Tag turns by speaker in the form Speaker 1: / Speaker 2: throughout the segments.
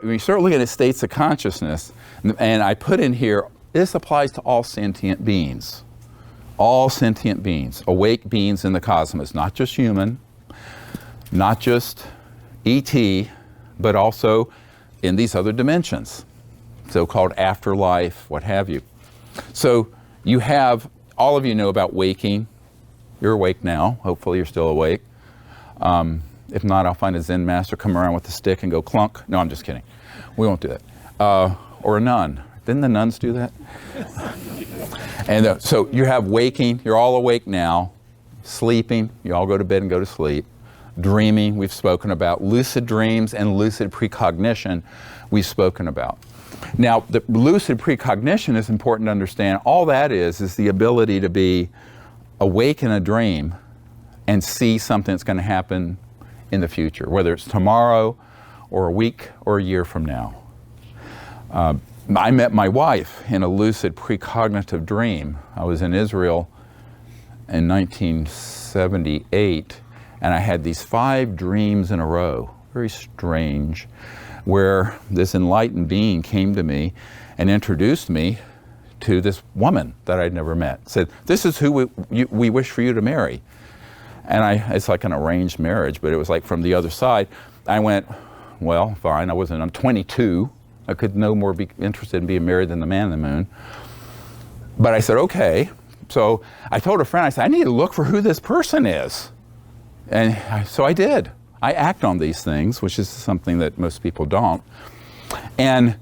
Speaker 1: when you start looking at states of consciousness, and I put in here, this applies to all sentient beings. All sentient beings, awake beings in the cosmos, not just human, not just ET, but also in these other dimensions, so-called afterlife, what have you. So you have, all of you know about waking. You're awake now. Hopefully you're still awake. If not, I'll find a Zen master, come around with a stick and go clunk. No, I'm just kidding. We won't do that. Or a nun. Didn't the nuns do that? And so you have waking. You're all awake now. Sleeping. You all go to bed and go to sleep. Dreaming, we've spoken about. Lucid dreams and lucid precognition, we've spoken about. Now, the lucid precognition is important to understand. All that is the ability to be awake in a dream and see something that's going to happen in the future, whether it's tomorrow or a week or a year from now. I met my wife in a lucid precognitive dream. I was in Israel in 1978, and I had these 5 dreams in a row, very strange, where this enlightened being came to me and introduced me to this woman that I'd never met. Said, this is who we wish for you to marry. And it's like an arranged marriage, but it was like from the other side. I went, well, fine, I'm 22. I could no more be interested in being married than the man in the moon. But I said, okay. So I told a friend, I said, I need to look for who this person is. And so I did. I act on these things, which is something that most people don't. And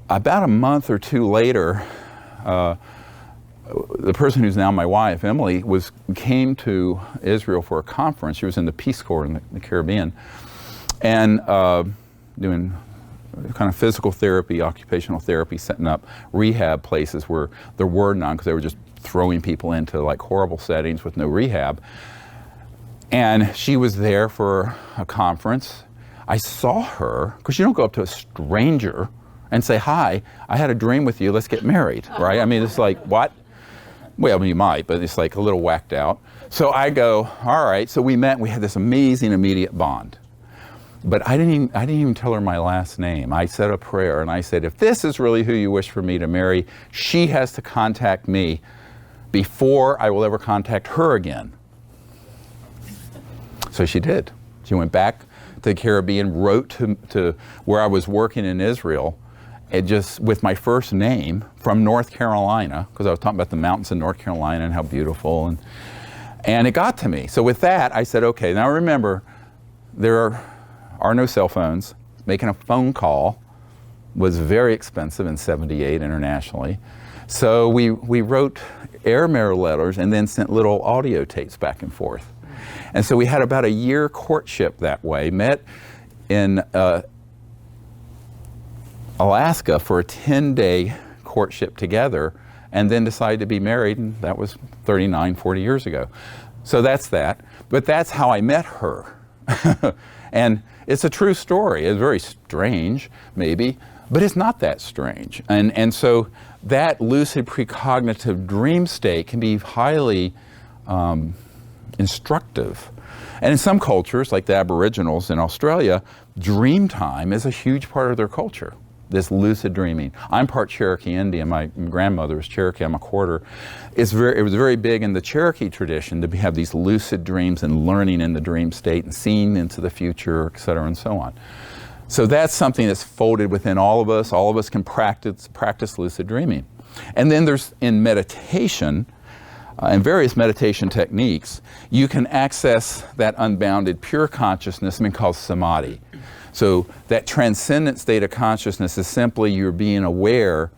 Speaker 1: about a month or two later, the person who's now my wife, Emily, came to Israel for a conference. She was in the Peace Corps in the Caribbean, and doing kind of physical therapy, occupational therapy, setting up rehab places where there were none, because they were just throwing people into like horrible settings with no rehab. And she was there for a conference. I saw her, because you don't go up to a stranger and say, hi, I had a dream with you, let's get married, right? I mean, it's like, what? Well, you might, but it's like a little whacked out. So I go, all right, so we met, we had this amazing immediate bond. But I didn't even tell her my last name. I said a prayer and I said, if this is really who you wish for me to marry, she has to contact me before I will ever contact her again. So she did. She went back to the Caribbean, wrote to where I was working in Israel, and just with my first name from North Carolina, because I was talking about the mountains in North Carolina and how beautiful, and it got to me. So with that, I said, okay, now remember, there are no cell phones. Making a phone call was very expensive in '78 internationally. So we wrote airmail letters and then sent little audio tapes back and forth. And so we had about a year courtship that way, met in Alaska for a 10-day courtship together, and then decided to be married, and that was 39, 40 years ago. So that's that. But that's how I met her. And it's a true story. It's very strange, maybe, but it's not that strange. And so that lucid precognitive dream state can be highly instructive. And in some cultures, like the Aboriginals in Australia, dream time is a huge part of their culture, this lucid dreaming. I'm part Cherokee Indian. My grandmother was Cherokee. I'm a quarter. It was very big in the Cherokee tradition to have these lucid dreams and learning in the dream state and seeing into the future, et cetera, and so on. So that's something that's folded within all of us. All of us can practice lucid dreaming. And then there's, in meditation, and various meditation techniques, you can access that unbounded pure consciousness, something called samadhi. So that transcendent state of consciousness is simply you're being aware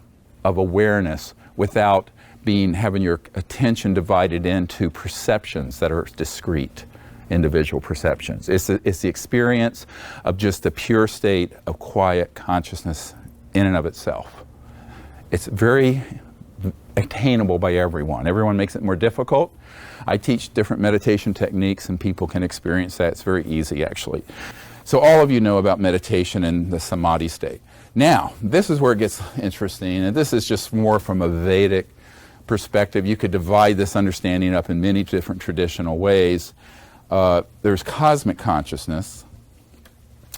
Speaker 1: of awareness without having your attention divided into perceptions that are discrete, individual perceptions. It's the experience of just the pure state of quiet consciousness in and of itself. It's very attainable by everyone. Everyone makes it more difficult. I teach different meditation techniques and people can experience that. It's very easy, actually. So all of you know about meditation and the samadhi state. Now, this is where it gets interesting, and this is just more from a Vedic perspective. You could divide this understanding up in many different traditional ways. There's cosmic consciousness.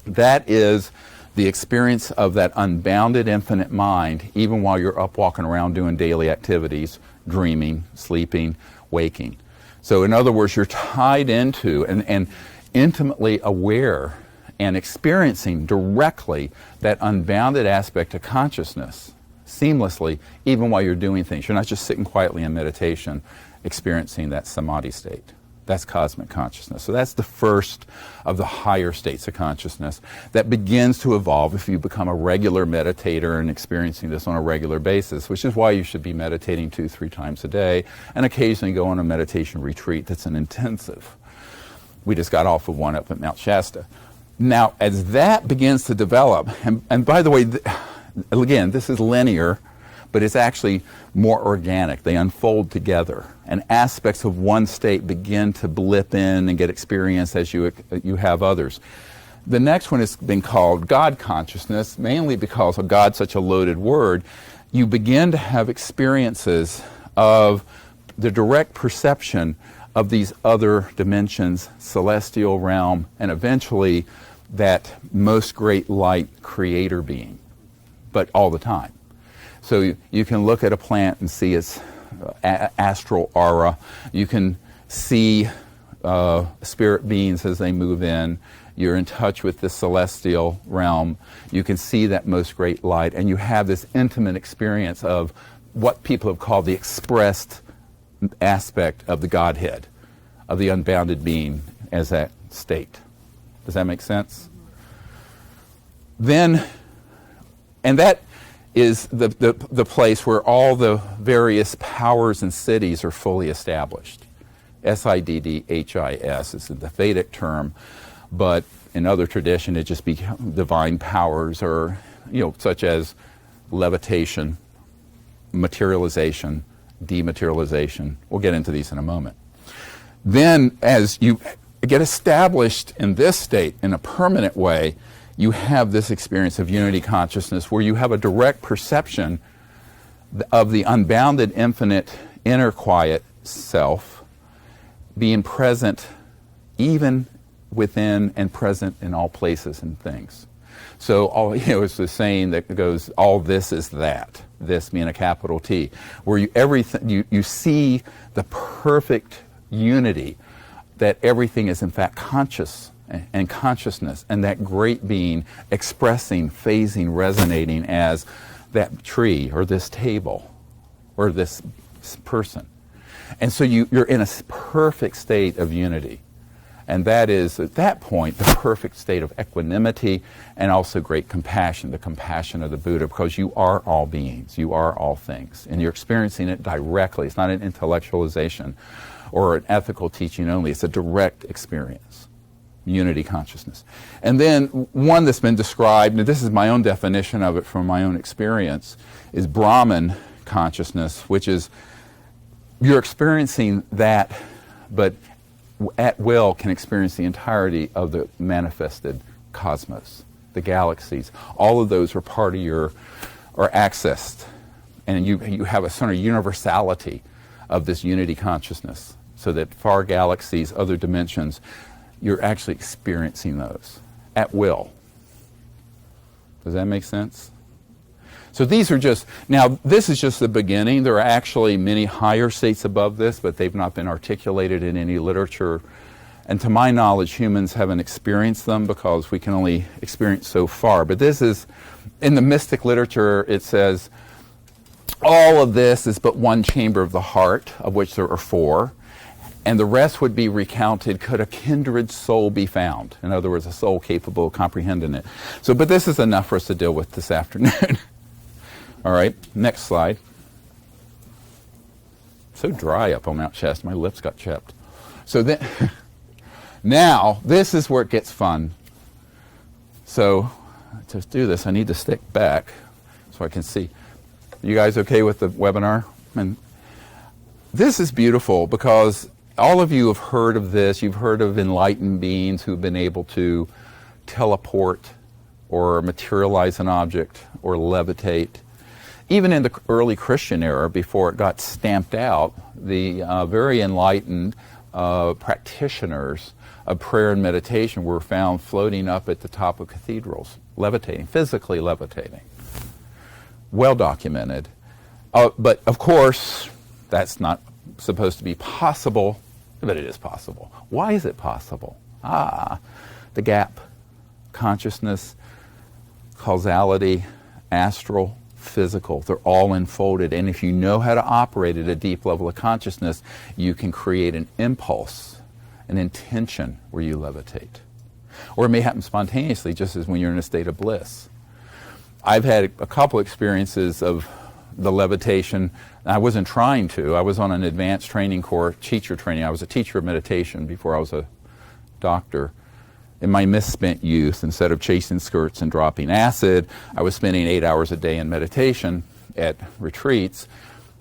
Speaker 1: That is the experience of that unbounded infinite mind, even while you're up walking around doing daily activities, dreaming, sleeping, waking. So in other words, you're tied into and intimately aware and experiencing directly that unbounded aspect of consciousness seamlessly, even while you're doing things. You're not just sitting quietly in meditation, experiencing that samadhi state. That's cosmic consciousness. So that's the first of the higher states of consciousness that begins to evolve if you become a regular meditator and experiencing this on a regular basis, which is why you should be meditating 2-3 times a day and occasionally go on a meditation retreat that's an intensive. We just got off of one up at Mount Shasta. Now, as that begins to develop, and by the way, again, this is linear, but it's actually more organic. They unfold together, and aspects of one state begin to blip in and get experienced as you have others. The next one has been called God consciousness, mainly because of God's such a loaded word. You begin to have experiences of the direct perception of these other dimensions, celestial realm, and eventually that most great light creator being, but all the time. So you can look at a plant and see its astral aura. You can see spirit beings as they move in. You're in touch with the celestial realm. You can see that most great light, and you have this intimate experience of what people have called the expressed aspect of the Godhead, of the unbounded being as that state. Does that make sense? Then, and that is the place where all the various powers and siddhis are fully established. Siddhis is the Vedic term, but in other tradition it just becomes divine powers, or such as levitation, materialization, dematerialization. We'll get into these in a moment. Then as you get established in this state in a permanent way, you have this experience of unity consciousness where you have a direct perception of the unbounded, infinite, inner quiet self being present even within and present in all places and things. So it's the saying that goes, all this is that, this being a capital T, where you see the perfect unity that everything is in fact conscious and consciousness, and that great being expressing, phasing, resonating as that tree or this table or this person. And so you're in a perfect state of unity. And that is, at that point, the perfect state of equanimity and also great compassion, the compassion of the Buddha, because you are all beings, you are all things, and you're experiencing it directly. It's not an intellectualization or an ethical teaching only. It's a direct experience. Unity consciousness. And then one that's been described, and this is my own definition of it from my own experience, is Brahman consciousness, which is you're experiencing that, but at will can experience the entirety of the manifested cosmos, the galaxies. All of those are part of your, or accessed, and you have a sort of universality of this unity consciousness, so that far galaxies, other dimensions, you're actually experiencing those at will. Does that make sense? So these are just, now this is just the beginning. There are actually many higher states above this, but they've not been articulated in any literature. And to my knowledge, humans haven't experienced them because we can only experience so far. But this is, in the mystic literature, it says, all of this is but one chamber of the heart, of which there are 4. And the rest would be recounted could a kindred soul be found. In other words, a soul capable of comprehending it. So, but this is enough for us to deal with this afternoon. All right, next slide. So dry up on Mount Shasta, my lips got chapped. So then, now, this is where it gets fun. So, to do this, I need to stick back so I can see. You guys okay with the webinar? And this is beautiful because all of you have heard of this. You've heard of enlightened beings who've been able to teleport or materialize an object or levitate. Even in the early Christian era, before it got stamped out, the very enlightened practitioners of prayer and meditation were found floating up at the top of cathedrals, levitating, physically levitating. Well documented. But of course, that's not supposed to be possible, but it is possible. Why is it possible? The gap. Consciousness, causality, astral, physical, they're all enfolded. And if you know how to operate at a deep level of consciousness, you can create an impulse, an intention where you levitate. Or it may happen spontaneously, just as when you're in a state of bliss. I've had a couple experiences of the levitation. I wasn't trying to. I was on an advanced training course, teacher training. I was a teacher of meditation before I was a doctor. In my misspent youth, instead of chasing skirts and dropping acid, I was spending 8 hours a day in meditation at retreats.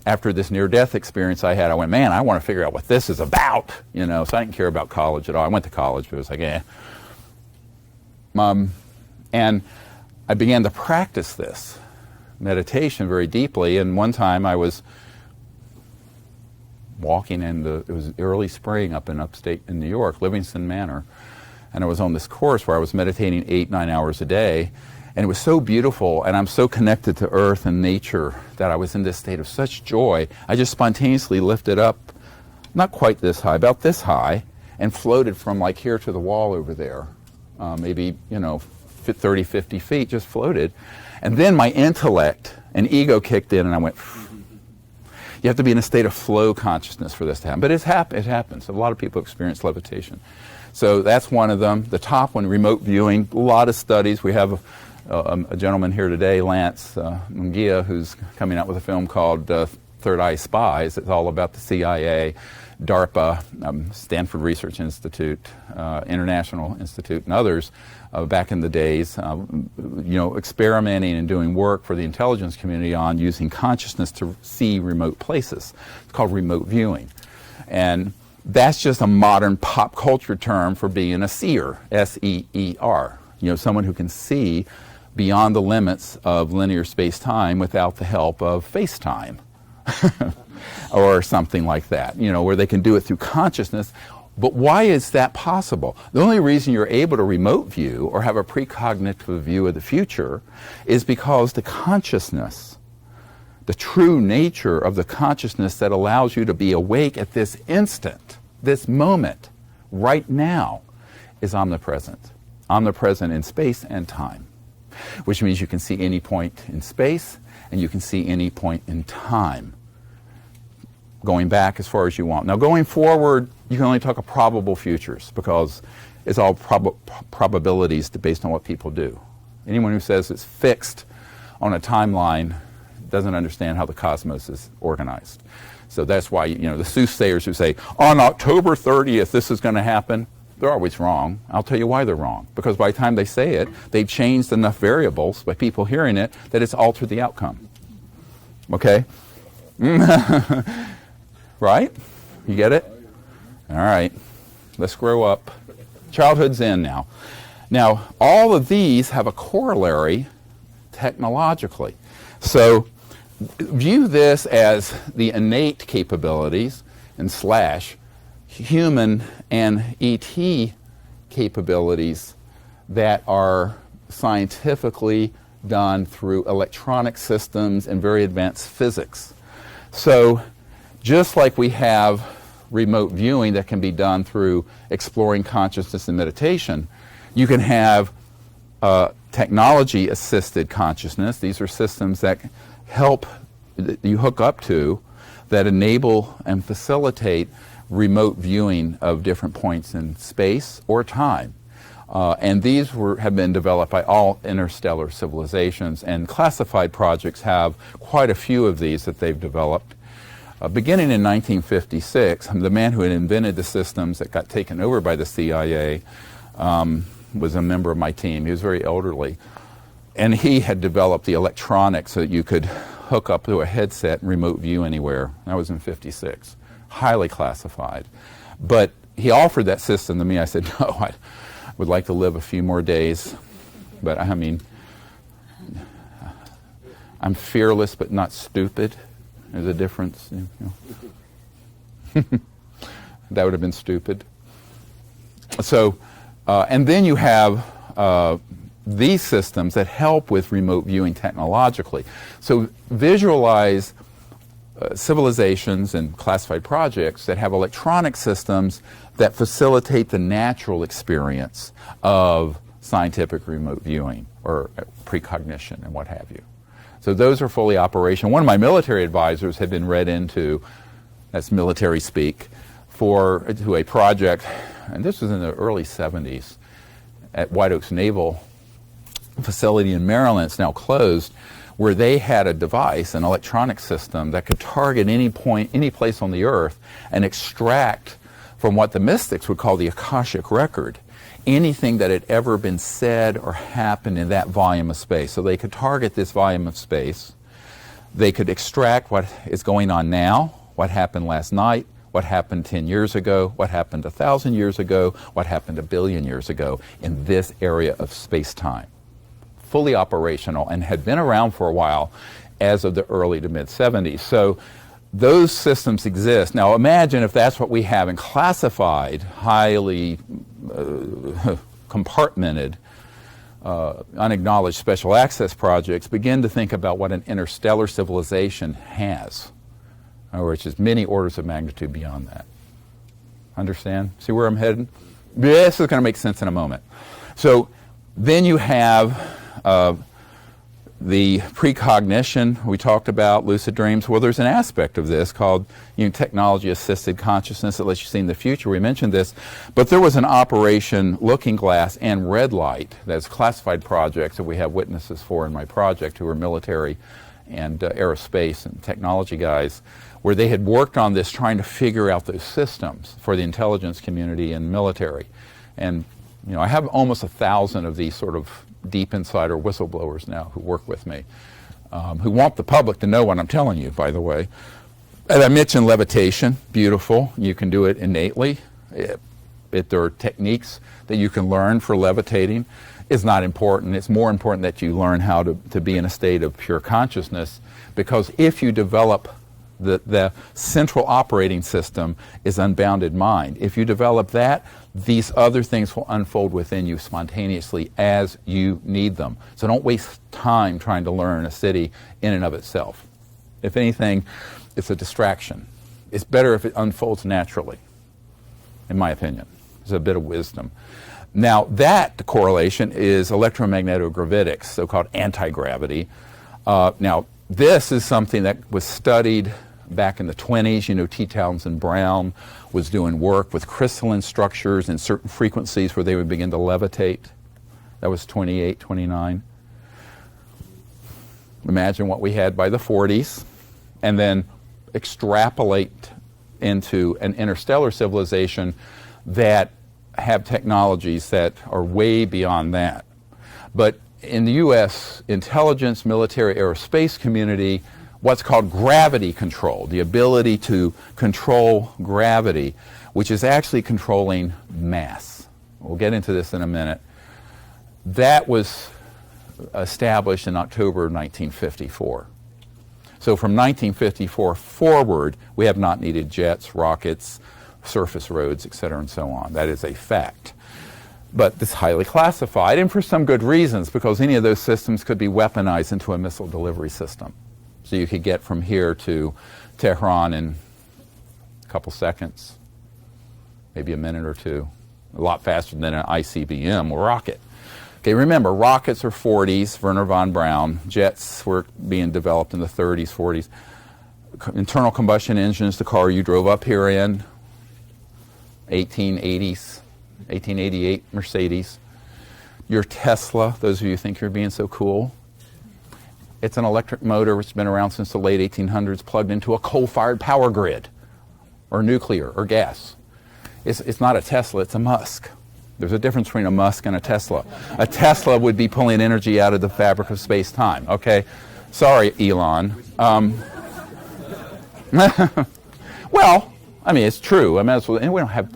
Speaker 1: After this near-death experience I had, I went, man, I want to figure out what this is about. You know, so I didn't care about college at all. I went to college, but it was like, and I began to practice this meditation very deeply. And one time I was walking it was early spring up in upstate in New York, Livingston Manor. And I was on this course where I was meditating 8-9 hours a day. And it was so beautiful, and I'm so connected to earth and nature that I was in this state of such joy. I just spontaneously lifted up, not quite this high, about this high, and floated from like here to the wall over there. Maybe, 30, 50 feet, just floated. And then my intellect and ego kicked in, and I went, you have to be in a state of flow consciousness for this to happen. But it happens. A lot of people experience levitation. So that's one of them. The top one, remote viewing, a lot of studies. We have a gentleman here today, Lance Mungia, who's coming out with a film called Third Eye Spies. It's all about the CIA, DARPA, Stanford Research Institute, International Institute, and others back in the days, experimenting and doing work for the intelligence community on using consciousness to see remote places. It's called remote viewing. And that's just a modern pop culture term for being a seer, S-E-E-R. Someone who can see beyond the limits of linear space-time without the help of FaceTime or something like that, where they can do it through consciousness. But why is that possible? The only reason you're able to remote view or have a precognitive view of the future is because the consciousness, the true nature of the consciousness that allows you to be awake at this instant, this moment, right now, is omnipresent. Omnipresent in space and time, which means you can see any point in space and you can see any point in time, going back as far as you want. Now, going forward, you can only talk of probable futures because it's all probabilities based on what people do. Anyone who says it's fixed on a timeline doesn't understand how the cosmos is organized. So that's why, the soothsayers who say, on October 30th, this is going to happen, they're always wrong. I'll tell you why they're wrong. Because by the time they say it, they've changed enough variables by people hearing it that it's altered the outcome. Okay? Right? You get it? All right. Let's grow up. Childhood's in now. Now, all of these have a corollary technologically. So view this as the innate capabilities and / human and ET capabilities that are scientifically done through electronic systems and very advanced physics. So just like we have remote viewing that can be done through exploring consciousness and meditation, you can have technology-assisted consciousness. These are systems that help you hook up to that enable and facilitate remote viewing of different points in space or time. And these have been developed by all interstellar civilizations, and classified projects have quite a few of these that they've developed. Beginning in 1956, the man who had invented the systems that got taken over by the CIA was a member of my team. He was very elderly. And he had developed the electronics so that you could hook up to a headset and remote view anywhere. That was in 56. Highly classified. But he offered that system to me. I said, no, I would like to live a few more days. But I mean, I'm fearless but not stupid. There's a difference. That would have been stupid. So, and then you have these systems that help with remote viewing technologically. So visualize civilizations and classified projects that have electronic systems that facilitate the natural experience of scientific remote viewing or precognition and what have you. So those are fully operational. One of my military advisors had been read into, that's military speak, to a project, and this was in the early 70s, at White Oaks Naval Facility in Maryland. It's now closed, where they had a device, an electronic system that could target any point, any place on the earth, and extract from what the mystics would call the Akashic record anything that had ever been said or happened in that volume of space. So they could target this volume of space. They could extract what is going on now, what happened last night, what happened 10 years ago, what happened 1,000 years ago, what happened 1 billion years ago in this area of space-time. Fully operational and had been around for a while as of the early to mid-70s. So those systems exist. Now imagine if that's what we have in classified, highly compartmented, unacknowledged special access projects. Begin to think about what an interstellar civilization has, which is many orders of magnitude beyond that. Understand? See where I'm headed? This is going to make sense in a moment. So then you have the precognition we talked about, lucid dreams. Well, there's an aspect of this called technology-assisted consciousness that lets you see in the future. We mentioned this, but there was an operation Looking Glass and Red Light, that's classified projects that we have witnesses for in my project who are military and aerospace and technology guys, where they had worked on this trying to figure out those systems for the intelligence community and military. And I have almost 1,000 of these sort of deep insider whistleblowers now who work with me, who want the public to know what I'm telling you, by the way. And I mentioned levitation, beautiful. You can do it innately. There are techniques that you can learn for levitating. It's not important. It's more important that you learn how to be in a state of pure consciousness, because if you develop the central operating system is unbounded mind. If you develop that, these other things will unfold within you spontaneously as you need them. So don't waste time trying to learn a city in and of itself. If anything, it's a distraction. It's better if it unfolds naturally, in my opinion. It's a bit of wisdom. Now, that correlation is electromagnetogravitics, so-called anti-gravity. Now, this is something that was studied back in the 20s. T. Townsend Brown was doing work with crystalline structures and certain frequencies where they would begin to levitate. That was 28, 29. Imagine what we had by the 40s, and then extrapolate into an interstellar civilization that have technologies that are way beyond that. But in the U.S. intelligence, military, aerospace community, what's called gravity control, the ability to control gravity, which is actually controlling mass. We'll get into this in a minute. That was established in October of 1954. So from 1954 forward, we have not needed jets, rockets, surface roads, et cetera, and so on. That is a fact. But it's highly classified, and for some good reasons, because any of those systems could be weaponized into a missile delivery system. So you could get from here to Tehran in a couple seconds, maybe a minute or two, a lot faster than an ICBM rocket. Okay, remember, rockets are 40s, Wernher von Braun. Jets were being developed in the 30s, 40s. Internal combustion engines, the car you drove up here in, 1880s. 1888 Mercedes. Your Tesla, those of you who think you're being so cool, it's an electric motor which has been around since the late 1800s, plugged into a coal-fired power grid, or nuclear, or gas. It's not a Tesla, it's a Musk. There's a difference between a Musk and a Tesla. A Tesla would be pulling energy out of the fabric of space-time, okay? Sorry, Elon. Well, I mean, it's true. I mean, and we don't have.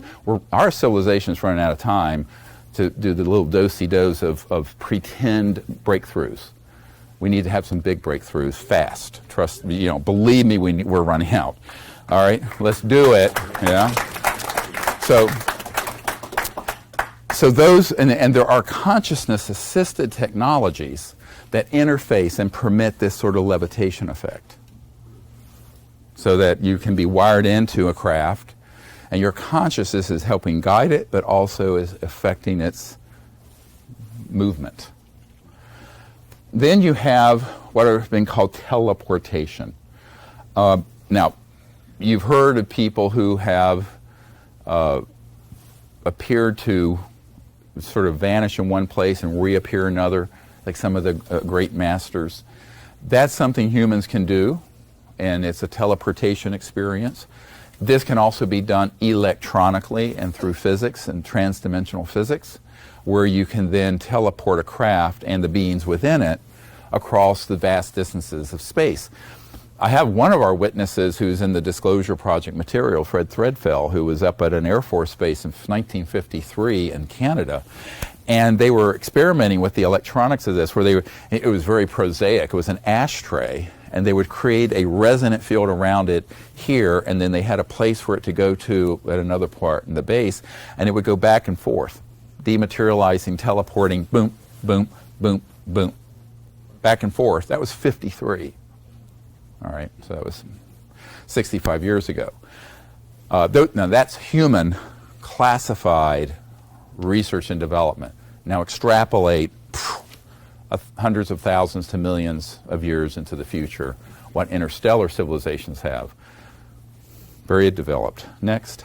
Speaker 1: Our civilization's running out of time to do the little do-si-dos of pretend breakthroughs. We need to have some big breakthroughs fast. Trust me, believe me, we're running out. All right, let's do it. Yeah. So those, and there are consciousness-assisted technologies that interface and permit this sort of levitation effect, so that you can be wired into a craft, and your consciousness is helping guide it, but also is affecting its movement. Then you have what have been called teleportation. Now, you've heard of people who have appeared to sort of vanish in one place and reappear in another, like some of the great masters. That's something humans can do, and it's a teleportation experience. This can also be done electronically and through physics and transdimensional physics, where you can then teleport a craft and the beings within it across the vast distances of space. I have one of our witnesses who's in the Disclosure Project material, Fred Threadfell, who was up at an Air Force base in 1953 in Canada. And they were experimenting with the electronics of this, where it was very prosaic. It was an ashtray, and they would create a resonant field around it here, and then they had a place for it to go to at another part in the base, and it would go back and forth, dematerializing, teleporting, boom, boom, boom, boom, back and forth. That was 53. All right, so that was 65 years ago. Now that's human classified research and development. Now extrapolate hundreds of thousands to millions of years into the future, what interstellar civilizations have. Very developed. Next.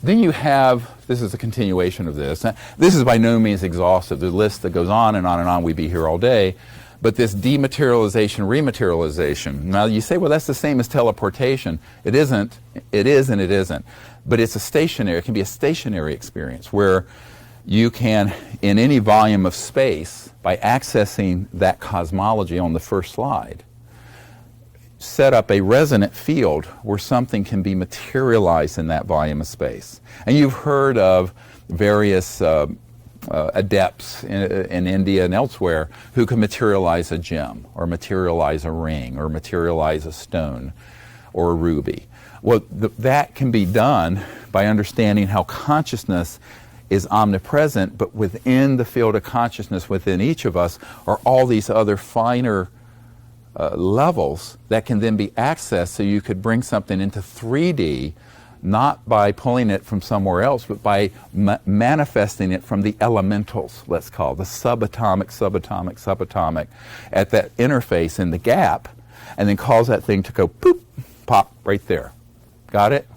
Speaker 1: Then you have, this is a continuation of this. This is by no means exhaustive. The list that goes on and on and on, we'd be here all day. But this dematerialization, rematerialization. Now you say, well, that's the same as teleportation. It isn't. It is and it isn't. But it's a stationary, it can be a stationary experience where you can, in any volume of space, by accessing that cosmology on the first slide, set up a resonant field where something can be materialized in that volume of space. And you've heard of various adepts in India and elsewhere who can materialize a gem or materialize a ring or materialize a stone or a ruby. Well, that can be done by understanding how consciousness is omnipresent, but within the field of consciousness within each of us are all these other finer levels that can then be accessed, so you could bring something into 3D, not by pulling it from somewhere else, but by manifesting it from the elementals, let's call it, the subatomic, at that interface in the gap, and then cause that thing to go poop, pop, right there. Got it?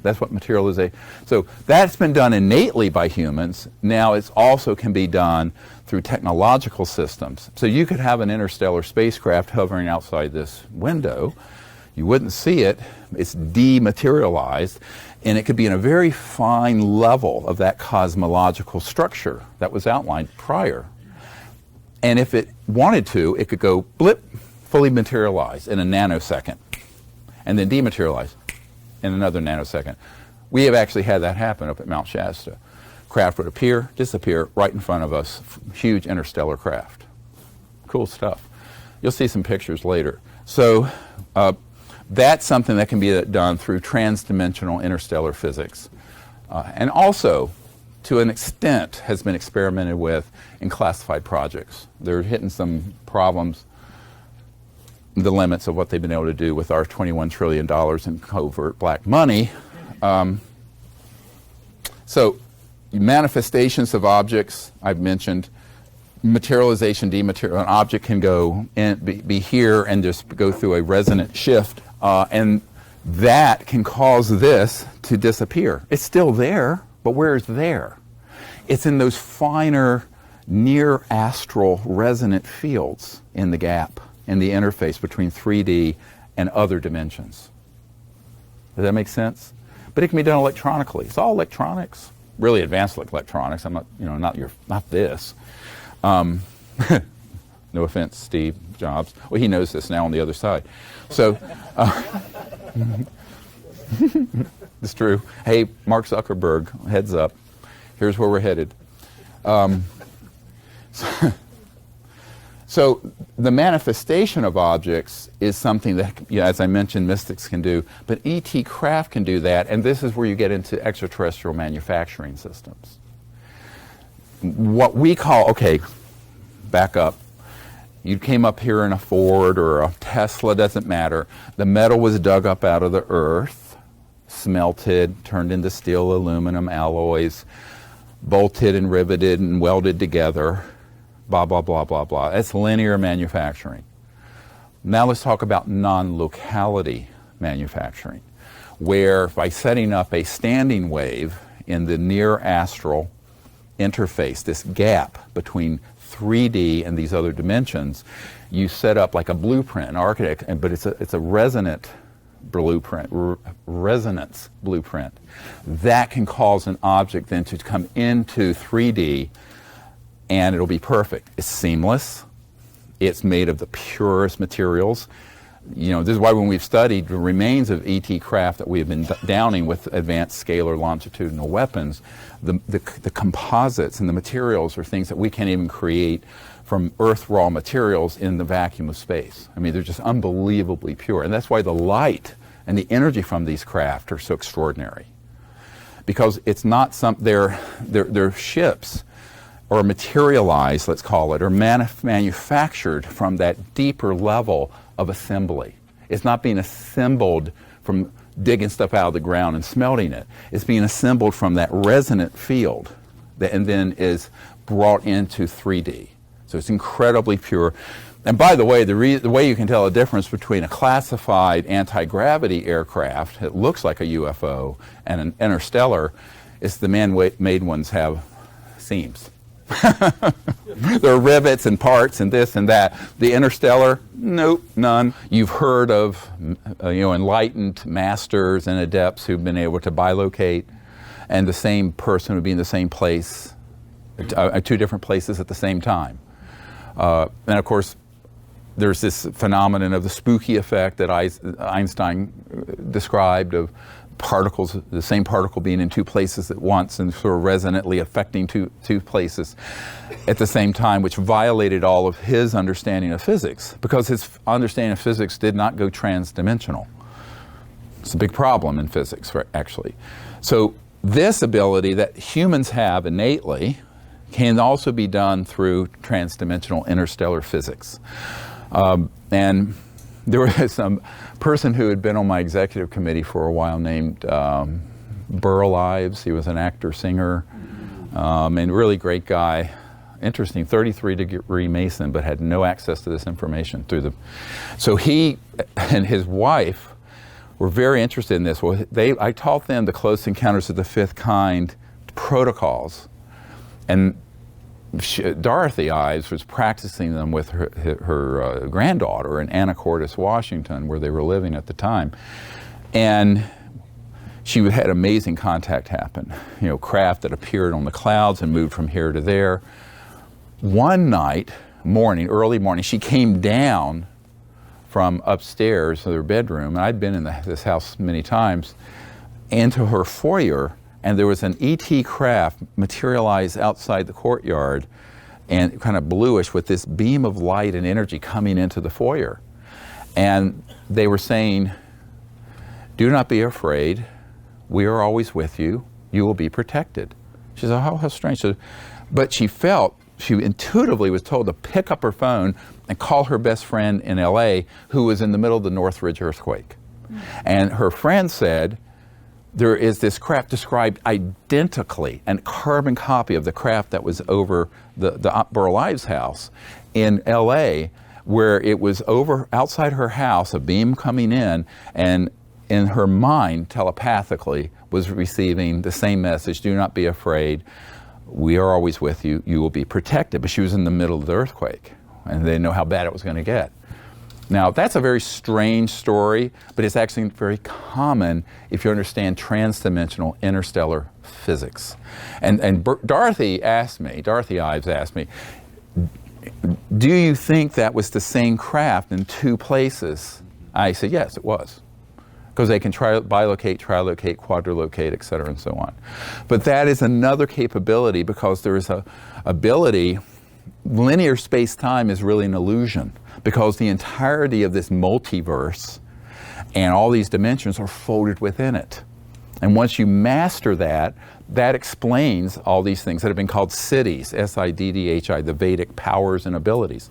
Speaker 1: That's what materialization. So that's been done innately by humans. Now it also can be done through technological systems. So you could have an interstellar spacecraft hovering outside this window. You wouldn't see it. It's dematerialized, and it could be in a very fine level of that cosmological structure that was outlined prior. And if it wanted to, it could go blip, fully materialize in a nanosecond, and then dematerialize in another nanosecond. We have actually had that happen up at Mount Shasta. Craft would appear, disappear right in front of us. Huge interstellar craft. Cool stuff. You'll see some pictures later. So that's something that can be done through transdimensional interstellar physics. And also, to an extent, has been experimented with in classified projects. They're hitting some problems, the limits of what they've been able to do with our $21 trillion in covert black money. So manifestations of objects, I've mentioned. Materialization, dematerialization. An object can go and be here and just go through a resonant shift, and that can cause this to disappear. It's still there, but where is there? It's in those finer, near astral resonant fields in the gap, in the interface between 3D and other dimensions. Does that make sense? But it can be done electronically. It's all electronics, really advanced electronics. I'm not, not this. No offense, Steve Jobs. Well, he knows this now on the other side. So, it's true. Hey, Mark Zuckerberg, heads up. Here's where we're headed. So So the manifestation of objects is something that, as I mentioned, mystics can do, but ET craft can do that, and this is where you get into extraterrestrial manufacturing systems. What we call, okay, back up. You came up here in a Ford or a Tesla, doesn't matter. The metal was dug up out of the earth, smelted, turned into steel, aluminum, alloys, bolted and riveted and welded together, blah, blah, blah, blah, blah. That's linear manufacturing. Now let's talk about non-locality manufacturing, where by setting up a standing wave in the near astral interface, this gap between 3D and these other dimensions, you set up like a blueprint, an architect, but it's a resonant blueprint, resonance blueprint. That can cause an object then to come into 3D, and it'll be perfect. It's seamless. It's made of the purest materials. You know, this is why when we've studied the remains of ET craft that we have been downing with advanced scalar longitudinal weapons, the composites and the materials are things that we can't even create from earth raw materials in the vacuum of space. I mean, they're just unbelievably pure. And that's why the light and the energy from these craft are so extraordinary. Because it's not their ships or materialized, let's call it, or manufactured from that deeper level of assembly. It's not being assembled from digging stuff out of the ground and smelting it. It's being assembled from that resonant field that, and then is brought into 3D. So it's incredibly pure. And by the way, the way you can tell a difference between a classified anti-gravity aircraft that looks like a UFO and an interstellar is the man-made ones have seams. There are rivets and parts and this and that. The interstellar, nope, none. You've heard of enlightened masters and adepts who've been able to bilocate, and the same person would be in the same place, two different places at the same time. And of course, there's this phenomenon of the spooky effect that Einstein described of particles, the same particle being in two places at once and sort of resonantly affecting two places at the same time, which violated all of his understanding of physics, because his understanding of physics did not go transdimensional. It's a big problem in physics, actually. So this ability that humans have innately can also be done through transdimensional interstellar physics. And there was some person who had been on my executive committee for a while named Burl Ives. He was an actor, singer, and really great guy. Interesting, 33-degree Mason, but had no access to this information through the. So he and his wife were very interested in this. Well, I taught them the Close Encounters of the Fifth Kind protocols, and Dorothy Ives was practicing them with her granddaughter in Anacortes, Washington, where they were living at the time. And she had amazing contact happen. You know, craft that appeared on the clouds and moved from here to there. One night, early morning, she came down from upstairs to their bedroom, and I'd been in this house many times, into her foyer, and there was an ET craft materialized outside the courtyard and kind of bluish with this beam of light and energy coming into the foyer. And they were saying, "Do not be afraid. We are always with you. You will be protected." She said, "Oh, how strange." But she intuitively was told to pick up her phone and call her best friend in LA who was in the middle of the Northridge earthquake. And her friend said, there is this craft described identically, a carbon copy of the craft that was over the Burl Ives house in LA, where it was outside her house, a beam coming in, and in her mind, telepathically, was receiving the same message: do not be afraid, we are always with you, you will be protected. But she was in the middle of the earthquake, and they didn't know how bad it was going to get. Now, that's a very strange story, but it's actually very common if you understand transdimensional interstellar physics. And Dorothy Ives asked me, do you think that was the same craft in two places? I said, yes, it was. Because they can bilocate, trilocate, quadrilocate, et cetera, and so on. But that is another capability, because there is a ability linear space-time is really an illusion, because the entirety of this multiverse and all these dimensions are folded within it. And once you master that, that explains all these things that have been called Siddhis, S-I-D-D-H-I, the Vedic powers and abilities.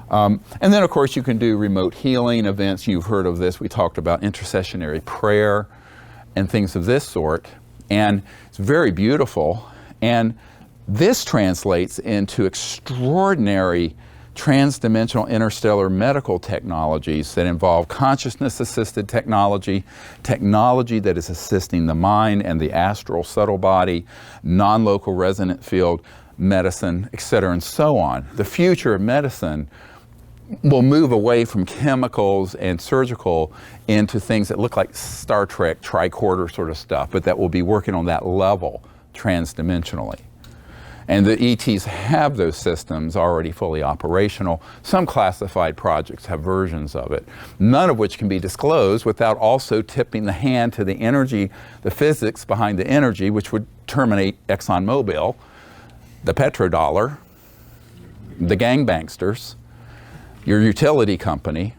Speaker 1: And then, of course, you can do remote healing events. You've heard of this. We talked about intercessionary prayer and things of this sort. And it's very beautiful. And this translates into extraordinary transdimensional interstellar medical technologies that involve consciousness-assisted technology, technology that is assisting the mind and the astral subtle body, non-local resonant field medicine, etc., and so on. The future of medicine will move away from chemicals and surgical into things that look like Star Trek tricorder sort of stuff, but that will be working on that level transdimensionally. And the ETs have those systems already fully operational. Some classified projects have versions of it, none of which can be disclosed without also tipping the hand to the energy, the physics behind the energy, which would terminate ExxonMobil, the petrodollar, the gangbangsters, your utility company,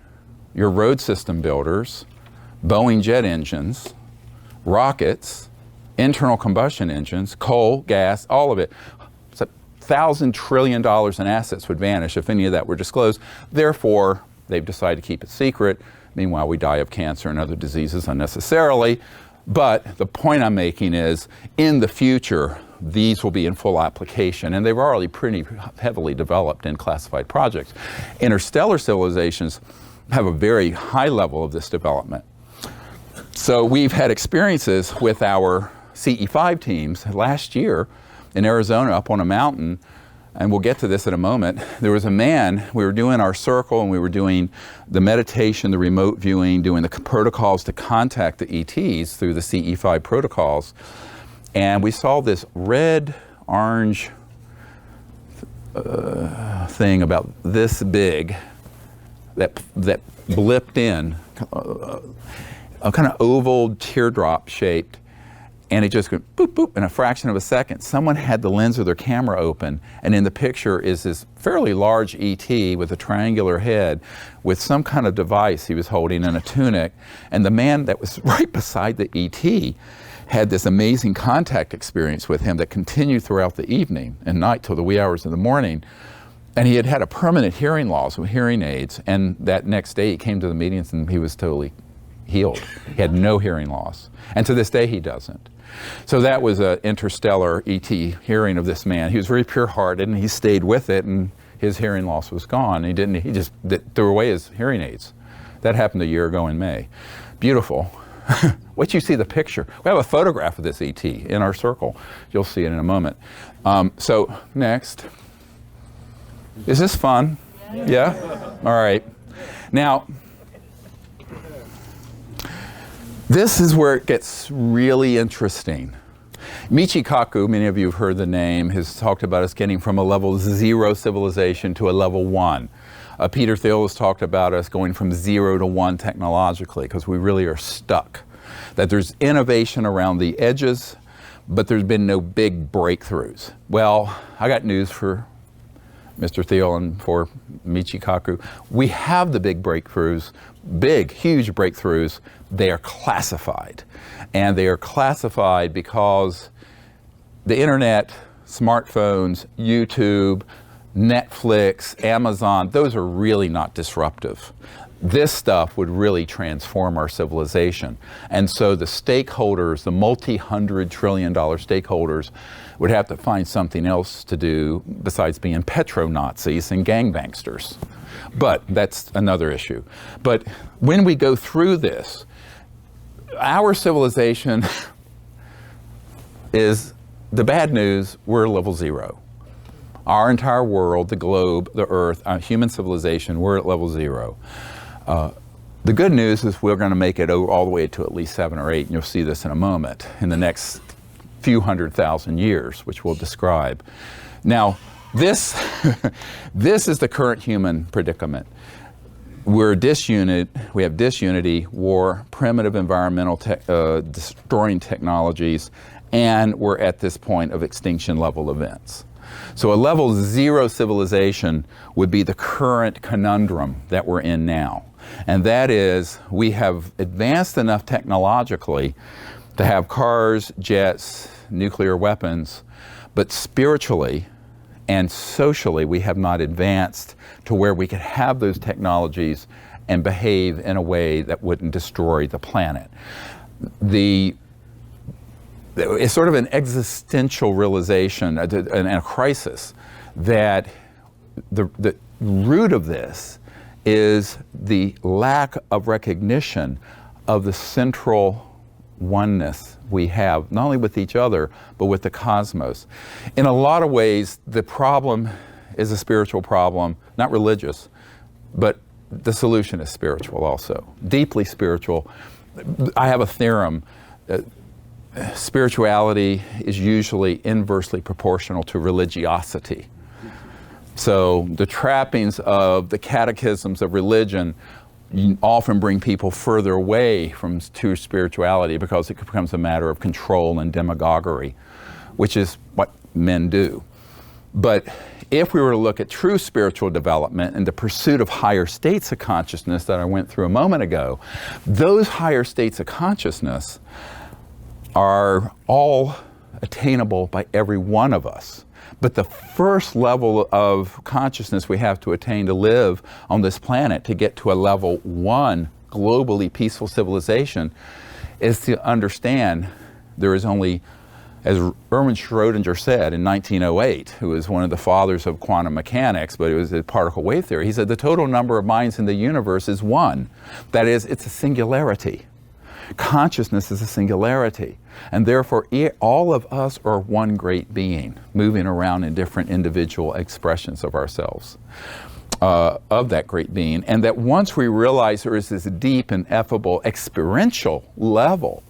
Speaker 1: your road system builders, Boeing jet engines, rockets, internal combustion engines, coal, gas, all of it. $1,000 trillion in assets would vanish if any of that were disclosed. Therefore, they've decided to keep it secret. Meanwhile, we die of cancer and other diseases unnecessarily. But the point I'm making is, in the future, these will be in full application, and they've already pretty heavily developed in classified projects. Interstellar civilizations have a very high level of this development. So we've had experiences with our CE5 teams last year in Arizona up on a mountain, and we'll get to this in a moment. There was a man, we were doing our circle and we were doing the meditation, the remote viewing, doing the protocols to contact the ETs through the CE5 protocols, and we saw this red-orange thing about this big that blipped in, a kind of oval teardrop shaped. And it just goes boop, boop, in a fraction of a second. Someone had the lens of their camera open, and in the picture is this fairly large ET with a triangular head with some kind of device he was holding in a tunic. And the man that was right beside the ET had this amazing contact experience with him that continued throughout the evening and night till the wee hours of the morning. And he had had a permanent hearing loss with hearing aids, and that next day he came to the meetings and he was totally healed. He had no hearing loss. And to this day he doesn't. So that was an interstellar ET hearing of this man. He was very pure-hearted, and he stayed with it, and his hearing loss was gone. He just threw away his hearing aids. That happened a year ago in May. Beautiful. Wait till you see the picture. We have a photograph of this ET in our circle. You'll see it in a moment. So next. Is this fun? Yeah? All right. Now, this is where it gets really interesting. Michio Kaku, many of you have heard the name, has talked about us getting from a level 0 civilization to a level 1. Peter Thiel has talked about us going from 0 to 1 technologically, because we really are stuck. That there's innovation around the edges, but there's been no big breakthroughs. Well, I got news for Mr. Thiel and for Michio Kaku. We have the big breakthroughs, big, huge breakthroughs. They are classified. And they are classified because the internet, smartphones, YouTube, Netflix, Amazon, those are really not disruptive. This stuff would really transform our civilization. And so the stakeholders, the multi-hundred trillion dollar stakeholders, would have to find something else to do besides being petro-Nazis and gangbangsters. But that's another issue. But when we go through this, our civilization is, the bad news, we're level 0. Our entire world, the globe, the earth, human civilization, we're at level 0. The good news is we're going to make it all the way to at least 7 or 8, and you'll see this in a moment, in the next few 100,000 years, which we'll describe. Now, this is the current human predicament. We're we have disunity, war, primitive environmental destroying technologies, and we're at this point of extinction level events. So a level 0 civilization would be the current conundrum that we're in now. And that is, we have advanced enough technologically to have cars, jets, nuclear weapons, but spiritually and socially we have not advanced to where we could have those technologies and behave in a way that wouldn't destroy the planet. It's sort of an existential realization and a crisis that the root of this is the lack of recognition of the central oneness we have, not only with each other, but with the cosmos. In a lot of ways, the problem is a spiritual problem, not religious, but the solution is spiritual also, deeply spiritual. I have a theorem. Spirituality is usually inversely proportional to religiosity. So the trappings of the catechisms of religion often bring people further away from true spirituality because it becomes a matter of control and demagoguery, which is what men do. But if we were to look at true spiritual development and the pursuit of higher states of consciousness that I went through a moment ago, those higher states of consciousness are all attainable by every one of us. But the first level of consciousness we have to attain to live on this planet, to get to a level 1 globally peaceful civilization, is to understand there is only, as Erwin Schrödinger said in 1908, who was one of the fathers of quantum mechanics, but it was a particle wave theory, he said the total number of minds in the universe is 1. That is, it's a singularity. Consciousness is a singularity, and therefore all of us are one great being moving around in different individual expressions of ourselves, of that great being. And that once we realize there is this deep, ineffable, experiential level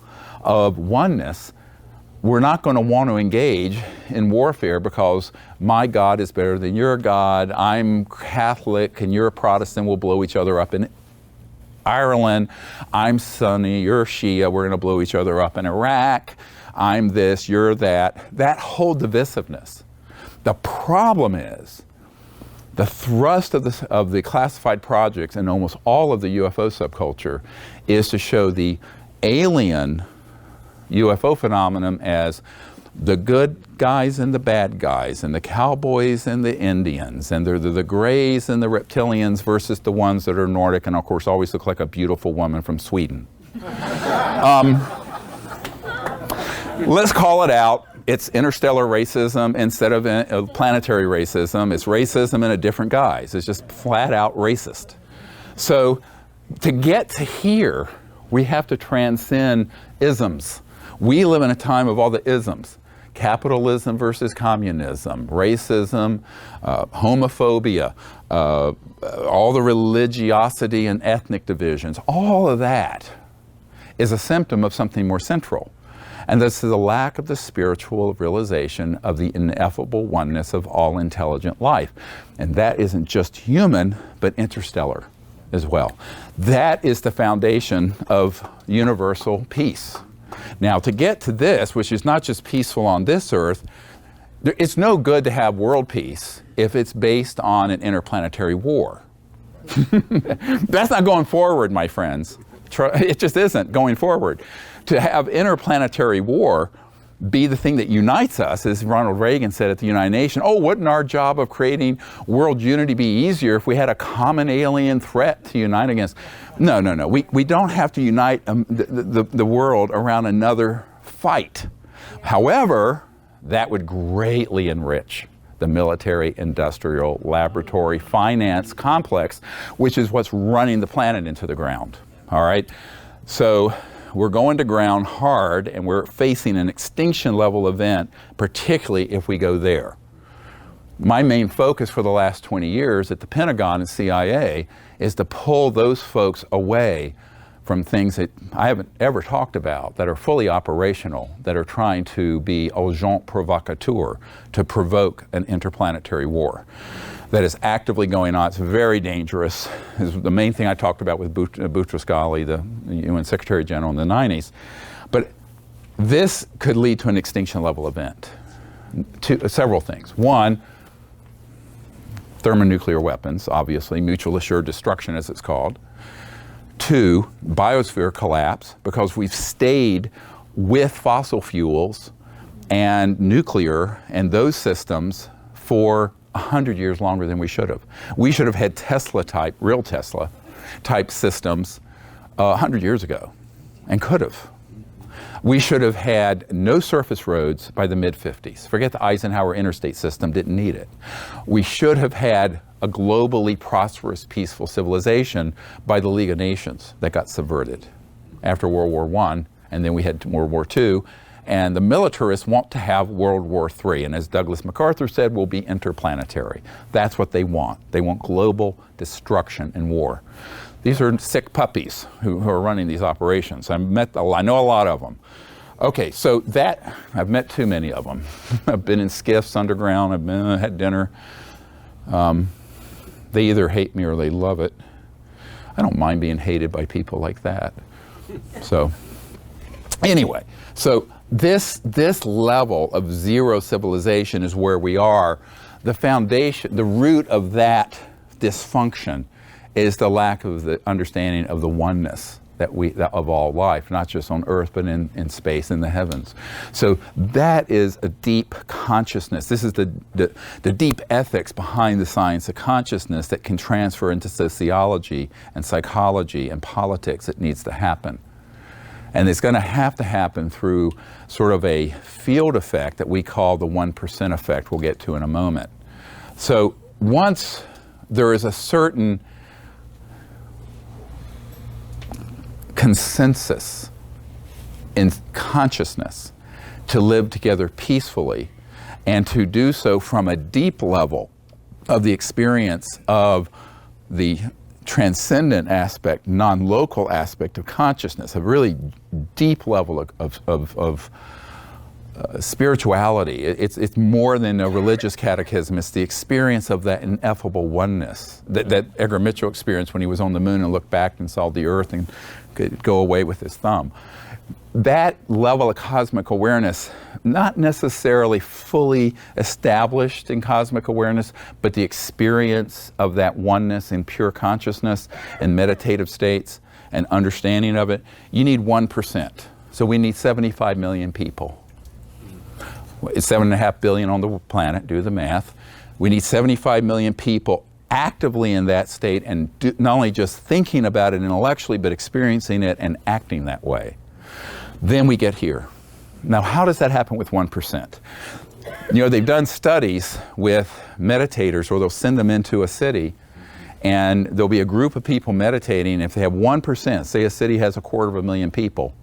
Speaker 1: of oneness, we're not going to want to engage in warfare because my God is better than your God, I'm Catholic and you're a Protestant, we'll blow each other up in Ireland, I'm Sunni, you're Shia, we're going to blow each other up in Iraq, I'm this, you're that. That whole divisiveness. The problem is, the thrust of the classified projects and almost all of the UFO subculture is to show the alien UFO phenomenon as the good guys and the bad guys, and the cowboys and the Indians, and they're the grays and the reptilians versus the ones that are Nordic and of course always look like a beautiful woman from Sweden. Let's call it out. It's interstellar racism instead of planetary racism. It's racism in a different guise. It's just flat out racist. So to get to here, we have to transcend isms. We live in a time of all the isms. Capitalism versus communism, racism, homophobia, all the religiosity and ethnic divisions, all of that is a symptom of something more central. And this is the lack of the spiritual realization of the ineffable oneness of all intelligent life. And that isn't just human, but interstellar as well. That is the foundation of universal peace. Now, to get to this, which is not just peaceful on this earth, it's no good to have world peace if it's based on an interplanetary war. That's not going forward, my friends. It just isn't going forward. To have interplanetary war be the thing that unites us, as Ronald Reagan said at the United Nations, oh, wouldn't our job of creating world unity be easier if we had a common alien threat to unite against? No, no, no. We don't have to unite the world around another fight. However, that would greatly enrich the military, industrial, laboratory, finance complex, which is what's running the planet into the ground. All right? So we're going to ground hard, and we're facing an extinction level event, particularly if we go there. My main focus for the last 20 years at the Pentagon and CIA is to pull those folks away from things that I haven't ever talked about, that are fully operational, that are trying to be agent provocateur, to provoke an interplanetary war that is actively going on. It's very dangerous. It's the main thing I talked about with Boutros-Ghali, the UN Secretary General in the 90s. But this could lead to an extinction level event. several things. One, thermonuclear weapons, obviously, mutual assured destruction as it's called. Two, biosphere collapse, because we've stayed with fossil fuels and nuclear and those systems for 100 years longer than we should have. We should have had Tesla type, real Tesla type systems 100 years ago, and could have. We should have had no surface roads by the mid-50s. Forget the Eisenhower interstate system, didn't need it. We should have had a globally prosperous, peaceful civilization by the League of Nations that got subverted after World War I, and then we had World War II, and the militarists want to have World War III, and as Douglas MacArthur said, will be interplanetary. That's what they want. They want global destruction and war. These are sick puppies who are running these operations. I know a lot of them. Okay, so I've met too many of them. I've been in skiffs underground, I've had dinner. They either hate me or they love it. I don't mind being hated by people like that. So, anyway, so this level of zero civilization is where we are. The foundation, the root of that dysfunction is the lack of the understanding of the oneness that of all life, not just on earth, but in space, in the heavens. So that is a deep consciousness. This is the deep ethics behind the science of consciousness that can transfer into sociology and psychology and politics. That needs to happen. And it's going to happen through sort of a field effect that we call the 1% effect, we'll get to in a moment. So once there is a certain consensus in consciousness to live together peacefully and to do so from a deep level of the experience of the transcendent aspect, non-local aspect of consciousness, a really deep level of spirituality. It's more than a religious catechism. It's the experience of that ineffable oneness that Edgar Mitchell experienced when he was on the moon and looked back and saw the earth and could go away with his thumb. That level of cosmic awareness, not necessarily fully established in cosmic awareness, but the experience of that oneness in pure consciousness and meditative states and understanding of it, you need 1%. So we need 75 million people. It's 7.5 billion on the planet, do the math. We need 75 million people actively in that state and not only just thinking about it intellectually, but experiencing it and acting that way. Then we get here. Now, how does that happen with 1%? You know, they've done studies with meditators, or they'll send them into a city, and there'll be a group of people meditating. If they have 1%, say a city has 250,000 people,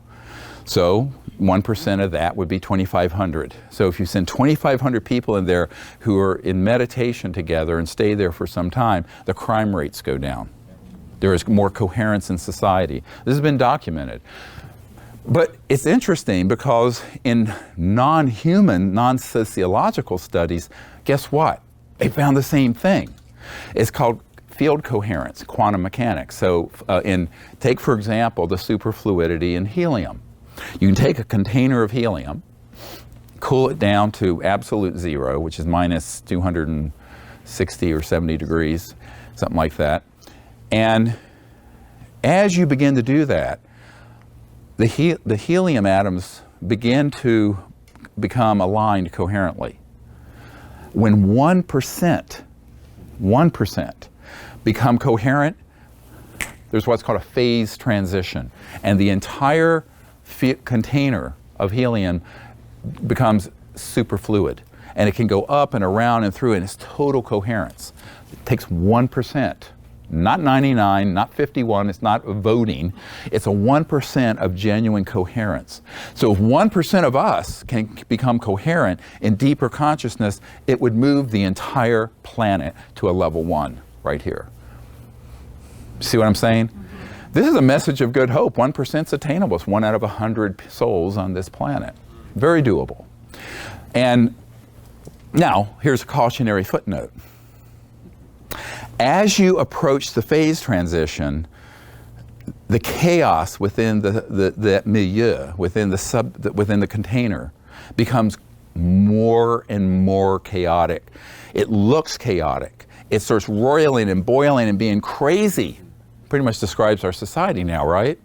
Speaker 1: so 1% of that would be 2,500. So if you send 2,500 people in there who are in meditation together and stay there for some time, the crime rates go down. There is more coherence in society. This has been documented. But it's interesting because in non-human, non-sociological studies, guess what? They found the same thing. It's called field coherence, quantum mechanics. So take, for example, the superfluidity in helium. You can take a container of helium, cool it down to absolute zero, which is minus 260 or 70 degrees, something like that. And as you begin to do that, the helium atoms begin to become aligned coherently. When 1% become coherent, there's what's called a phase transition. And the entire container of helium becomes superfluid. And it can go up and around and through, and it's total coherence. It takes 1%. Not 99, not 51, it's not voting. It's a 1% of genuine coherence. So if 1% of us can become coherent in deeper consciousness, it would move the entire planet to a level 1 right here. See what I'm saying? This is a message of good hope. 1% is attainable. It's 1 out of 100 souls on this planet. Very doable. And now, here's a cautionary footnote. As you approach the phase transition, the chaos within that milieu, within the container, becomes more and more chaotic. It looks chaotic. It starts roiling and boiling and being crazy. Pretty much describes our society now, right?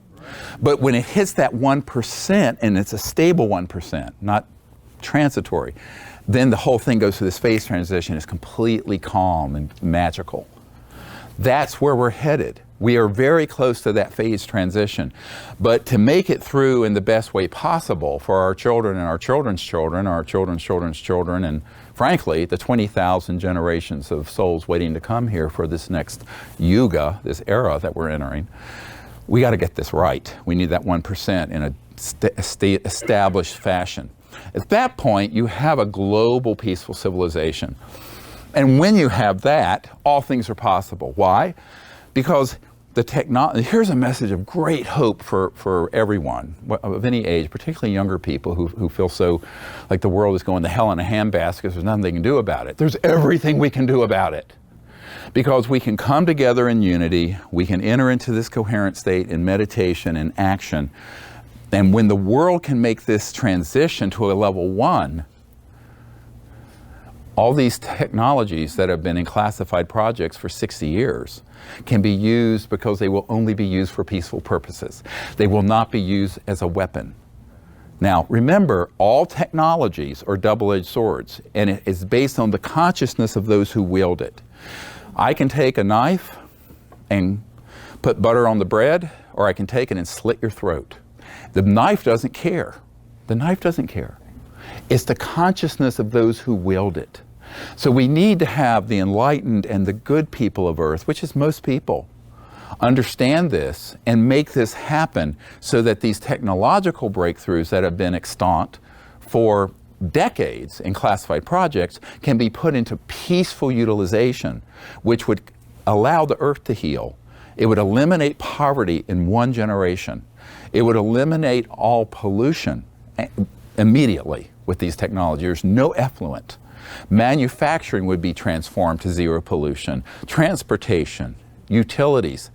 Speaker 1: But when it hits that 1%, and it's a stable 1%, not transitory, then the whole thing goes through this phase transition. It's completely calm and magical. That's where we're headed. We are very close to that phase transition. But to make it through in the best way possible for our children and our children's children, our children's children's children, and frankly, the 20,000 generations of souls waiting to come here for this next yuga, this era that we're entering, we got to get this right. We need that 1% in a established fashion. At that point, you have a global peaceful civilization. And when you have that, all things are possible. Why? Because the technology, here's a message of great hope for everyone of any age, particularly younger people who feel so like the world is going to hell in a handbasket because there's nothing they can do about it. There's everything we can do about it. Because we can come together in unity, we can enter into this coherent state in meditation and action. And when the world can make this transition to a level 1, all these technologies that have been in classified projects for 60 years can be used because they will only be used for peaceful purposes. They will not be used as a weapon. Now, remember, all technologies are double-edged swords, and it is based on the consciousness of those who wield it. I can take a knife and put butter on the bread, or I can take it and slit your throat. The knife doesn't care. The knife doesn't care. It's the consciousness of those who wield it. So we need to have the enlightened and the good people of Earth, which is most people, understand this and make this happen so that these technological breakthroughs that have been extant for decades in classified projects can be put into peaceful utilization, which would allow the Earth to heal. It would eliminate poverty in 1 generation. It would eliminate all pollution immediately with these technologies. There's no effluent. Manufacturing would be transformed to zero pollution. Transportation, utilities,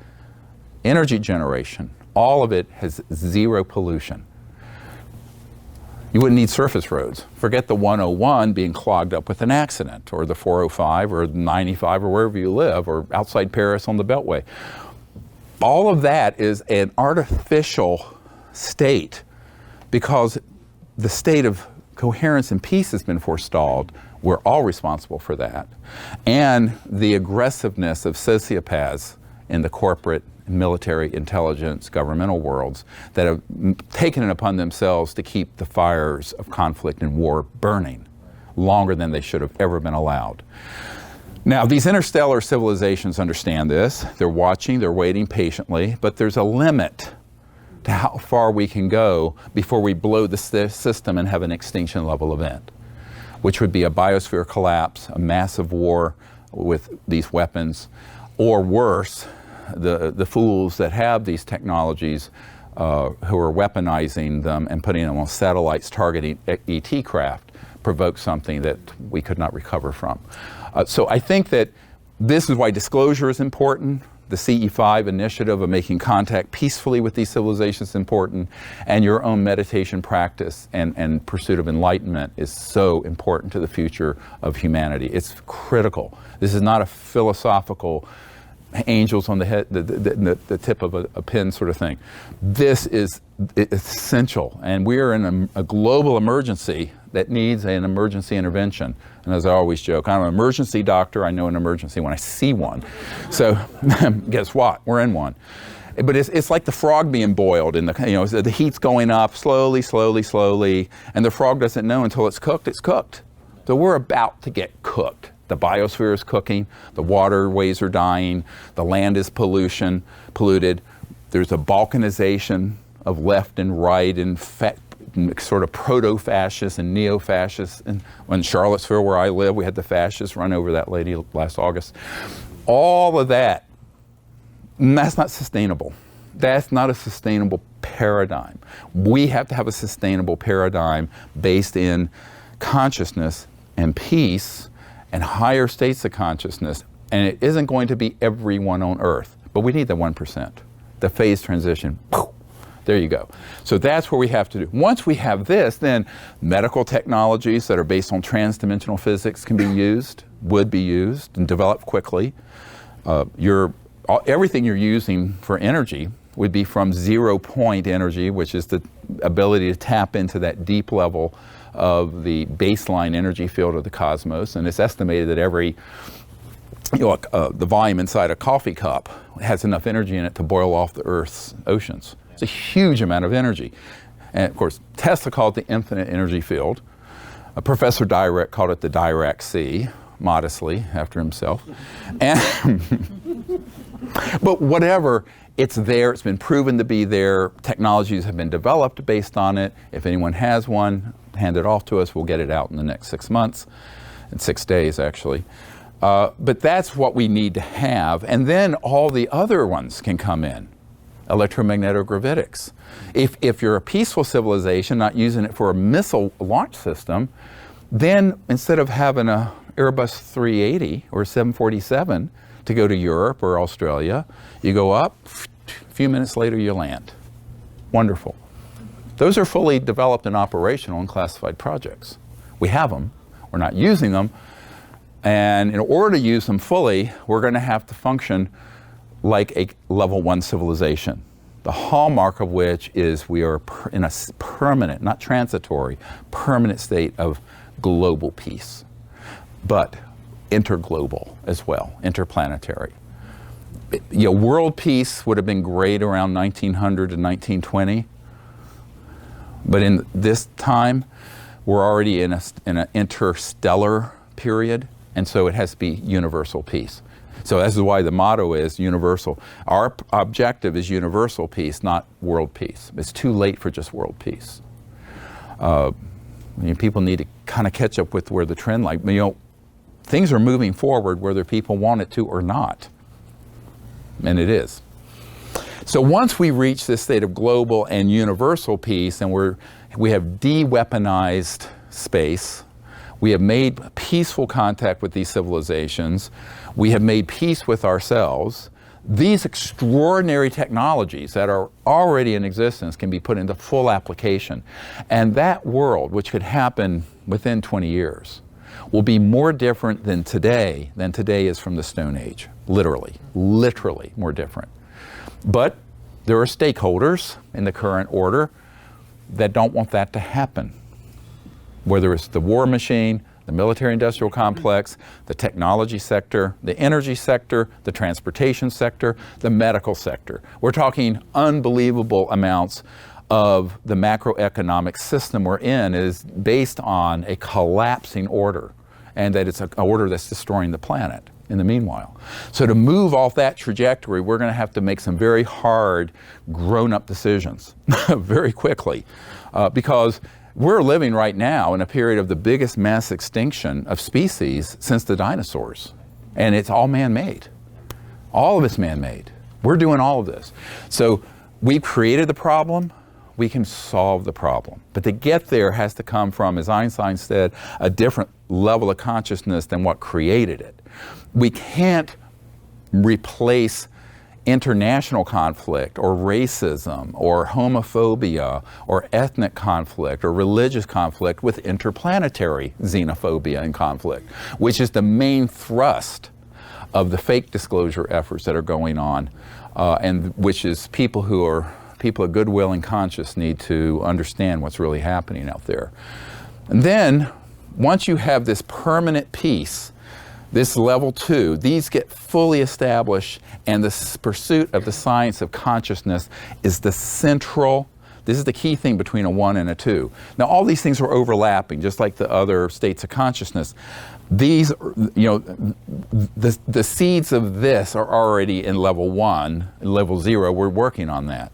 Speaker 1: energy generation, all of it has zero pollution. You wouldn't need surface roads. Forget the 101 being clogged up with an accident, or the 405 or 95 or wherever you live, or outside Paris on the Beltway. All of that is an artificial state because the state of coherence and peace has been forestalled. We're all responsible for that. And the aggressiveness of sociopaths in the corporate, military, intelligence, governmental worlds that have taken it upon themselves to keep the fires of conflict and war burning longer than they should have ever been allowed. Now, these interstellar civilizations understand this. They're watching, they're waiting patiently, but there's a limit to how far we can go before we blow the system and have an extinction level event, which would be a biosphere collapse, a massive war with these weapons, or worse, the fools that have these technologies who are weaponizing them and putting them on satellites targeting ET craft provoke something that we could not recover from. So I think that this is why disclosure is important. The CE5 initiative of making contact peacefully with these civilizations is important, and your own meditation practice and pursuit of enlightenment is so important to the future of humanity. It's critical. This is not a philosophical angels on the head, the tip of a pin sort of thing. This is essential, and we are in a global emergency that needs an emergency intervention. And as I always joke, I'm an emergency doctor. I know an emergency when I see one. So guess what? We're in one. But it's like the frog being boiled, and the heat's going up slowly, slowly, slowly, and the frog doesn't know until it's cooked. It's cooked. So we're about to get cooked. The biosphere is cooking, the waterways are dying, the land is polluted. There's a balkanization of left and right and sort of proto-fascists and neo-fascists. And in Charlottesville, where I live, we had the fascists run over that lady last August. All of that, that's not sustainable. That's not a sustainable paradigm. We have to have a sustainable paradigm based in consciousness and peace and higher states of consciousness. And it isn't going to be everyone on Earth, but we need the 1%. The phase transition, There you go. So that's what we have to do. Once we have this, then medical technologies that are based on trans-dimensional physics can be used, would be used, and developed quickly. Everything you're using for energy would be from 0-point energy, which is the ability to tap into that deep level of the baseline energy field of the cosmos. And it's estimated that every the volume inside a coffee cup has enough energy in it to boil off the Earth's oceans. It's a huge amount of energy. And of course, Tesla called it the infinite energy field. Professor Dirac called it the Dirac Sea, modestly, after himself. And but whatever, it's there, it's been proven to be there. Technologies have been developed based on it. If anyone has one, hand it off to us. We'll get it out in the next 6 months, in 6 days actually. But that's what we need to have. And then all the other ones can come in. Electromagnetogravitics. If you're a peaceful civilization, not using it for a missile launch system, then instead of having a Airbus 380 or 747 to go to Europe or Australia, you go up, a few minutes later you land. Wonderful. Those are fully developed and operational and classified projects. We have them, we're not using them, and in order to use them fully, we're going to have to function like a level 1 civilization. The hallmark of which is we are in a permanent, not transitory, permanent state of global peace, but interglobal as well, interplanetary. World peace would have been great around 1900 to 1920, but in this time, we're already in an interstellar period, and so it has to be universal peace. So this is why the motto is universal. Our objective is universal peace, not world peace. It's too late for just world peace. People need to kind of catch up with where the trend, things are moving forward whether people want it to or not. And it is. So once we reach this state of global and universal peace, and we have de-weaponized space, we have made peaceful contact with these civilizations, we have made peace with ourselves, these extraordinary technologies that are already in existence can be put into full application. And that world, which could happen within 20 years, will be more different than today is from the Stone Age. Literally more different. But there are stakeholders in the current order that don't want that to happen. Whether it's the war machine, the military-industrial complex, the technology sector, the energy sector, the transportation sector, the medical sector. We're talking unbelievable amounts of the macroeconomic system we're in is based on a collapsing order, and that it's an order that's destroying the planet in the meanwhile. So to move off that trajectory, we're going to have to make some very hard, grown-up decisions very quickly, because we're living right now in a period of the biggest mass extinction of species since the dinosaurs. And it's all man-made. All of it's man-made. We're doing all of this. So we've created the problem, we can solve the problem. But to get there has to come from, as Einstein said, a different level of consciousness than what created it. We can't replace international conflict or racism or homophobia or ethnic conflict or religious conflict with interplanetary xenophobia and conflict, which is the main thrust of the fake disclosure efforts that are going on, and which is people of goodwill and conscience need to understand what's really happening out there. And then once you have this permanent peace, this level 2, these get fully established, and the pursuit of the science of consciousness is the central, this is the key thing between a 1 and a 2. Now all these things are overlapping, just like the other states of consciousness. These, the seeds of this are already in level 1, level 0, we're working on that.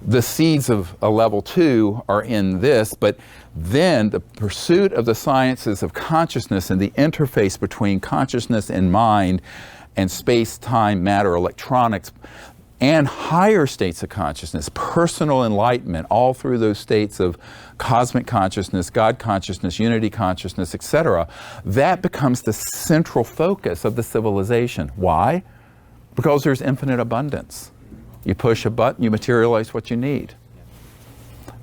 Speaker 1: The seeds of a level 2 are in this, but then the pursuit of the sciences of consciousness and the interface between consciousness and mind and space, time, matter, electronics, and higher states of consciousness, personal enlightenment, all through those states of cosmic consciousness, God consciousness, unity consciousness, etc., that becomes the central focus of the civilization. Why? Because there's infinite abundance. You push a button, you materialize what you need.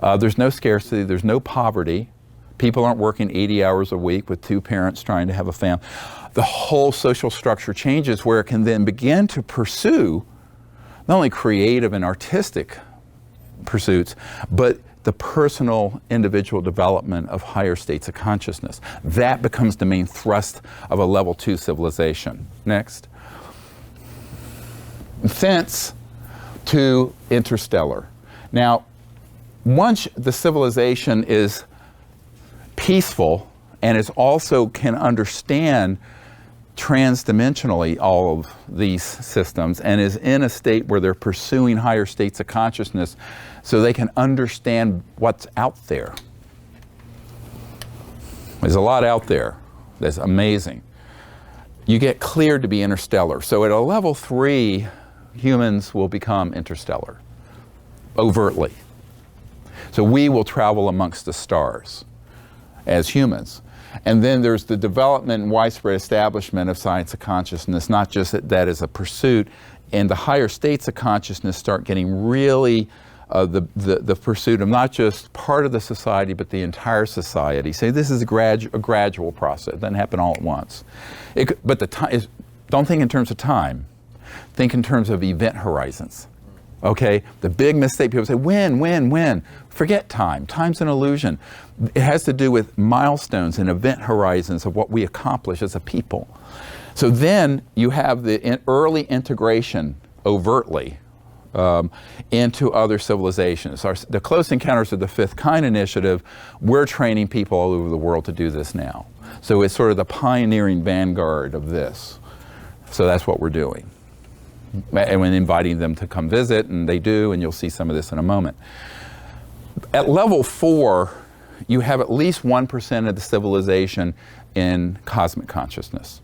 Speaker 1: There's no scarcity, there's no poverty. People aren't working 80 hours a week with 2 parents trying to have a family. The whole social structure changes where it can then begin to pursue not only creative and artistic pursuits, but the personal individual development of higher states of consciousness. That becomes the main thrust of a level 2 civilization. Next. Thence to interstellar. Now, once the civilization is peaceful and is also can understand transdimensionally all of these systems and is in a state where they're pursuing higher states of consciousness so they can understand what's out there. There's a lot out there that's amazing. You get cleared to be interstellar. So at a level 3, humans will become interstellar, overtly. So we will travel amongst the stars as humans. And then there's the development and widespread establishment of science of consciousness, not just that as a pursuit, and the higher states of consciousness start getting really the pursuit of not just part of the society, but the entire society. So this is a gradual process. It doesn't happen all at once. But the time is, don't think in terms of time. Think in terms of event horizons. Okay? The big mistake, people say, when? Forget time. Time's an illusion. It has to do with milestones and event horizons of what we accomplish as a people. So then you have the early integration overtly into other civilizations. The Close Encounters of the Fifth Kind initiative, we're training people all over the world to do this now. So it's sort of the pioneering vanguard of this. So that's what we're doing. And when inviting them to come visit, and they do, and you'll see some of this in a moment. At level 4, you have at least 1% of the civilization in cosmic consciousness.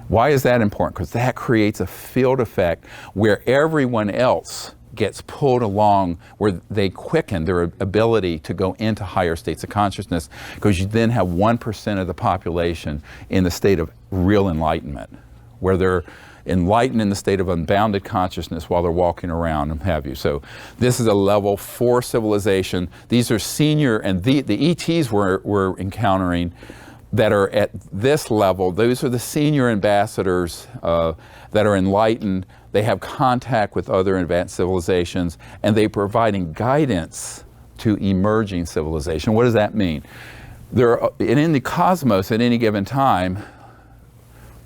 Speaker 1: Why is that important? Because that creates a field effect where everyone else gets pulled along, where they quicken their ability to go into higher states of consciousness, because you then have 1% of the population in the state of real enlightenment, where they're enlightened in the state of unbounded consciousness while they're walking around and have you. So this is a level 4 civilization. These are senior, and the ETs we're encountering that are at this level, those are the senior ambassadors that are enlightened. They have contact with other advanced civilizations, and they're providing guidance to emerging civilization. What does that mean? In the cosmos at any given time,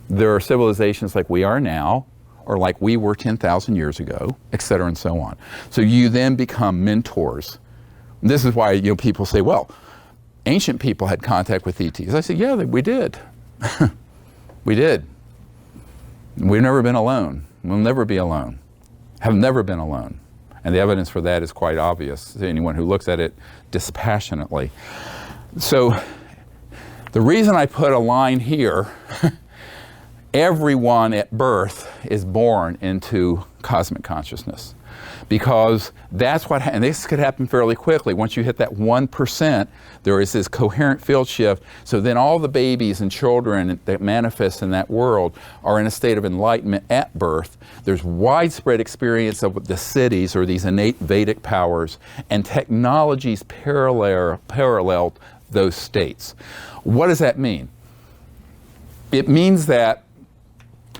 Speaker 1: there are civilizations like we are now, or like we were 10,000 years ago, et cetera, and so on. So you then become mentors. And this is why people say, well, ancient people had contact with ETs. I said, yeah, we did. We did. We've never been alone. We'll never be alone. Have never been alone. And the evidence for that is quite obvious to anyone who looks at it dispassionately. So the reason I put a line here, everyone at birth is born into cosmic consciousness, because that's what, and this could happen fairly quickly. Once you hit that 1%, there is this coherent field shift. So then all the babies and children that manifest in that world are in a state of enlightenment at birth. There's widespread experience of the Siddhis, or these innate Vedic powers, and technologies parallel those states. What does that mean? It means that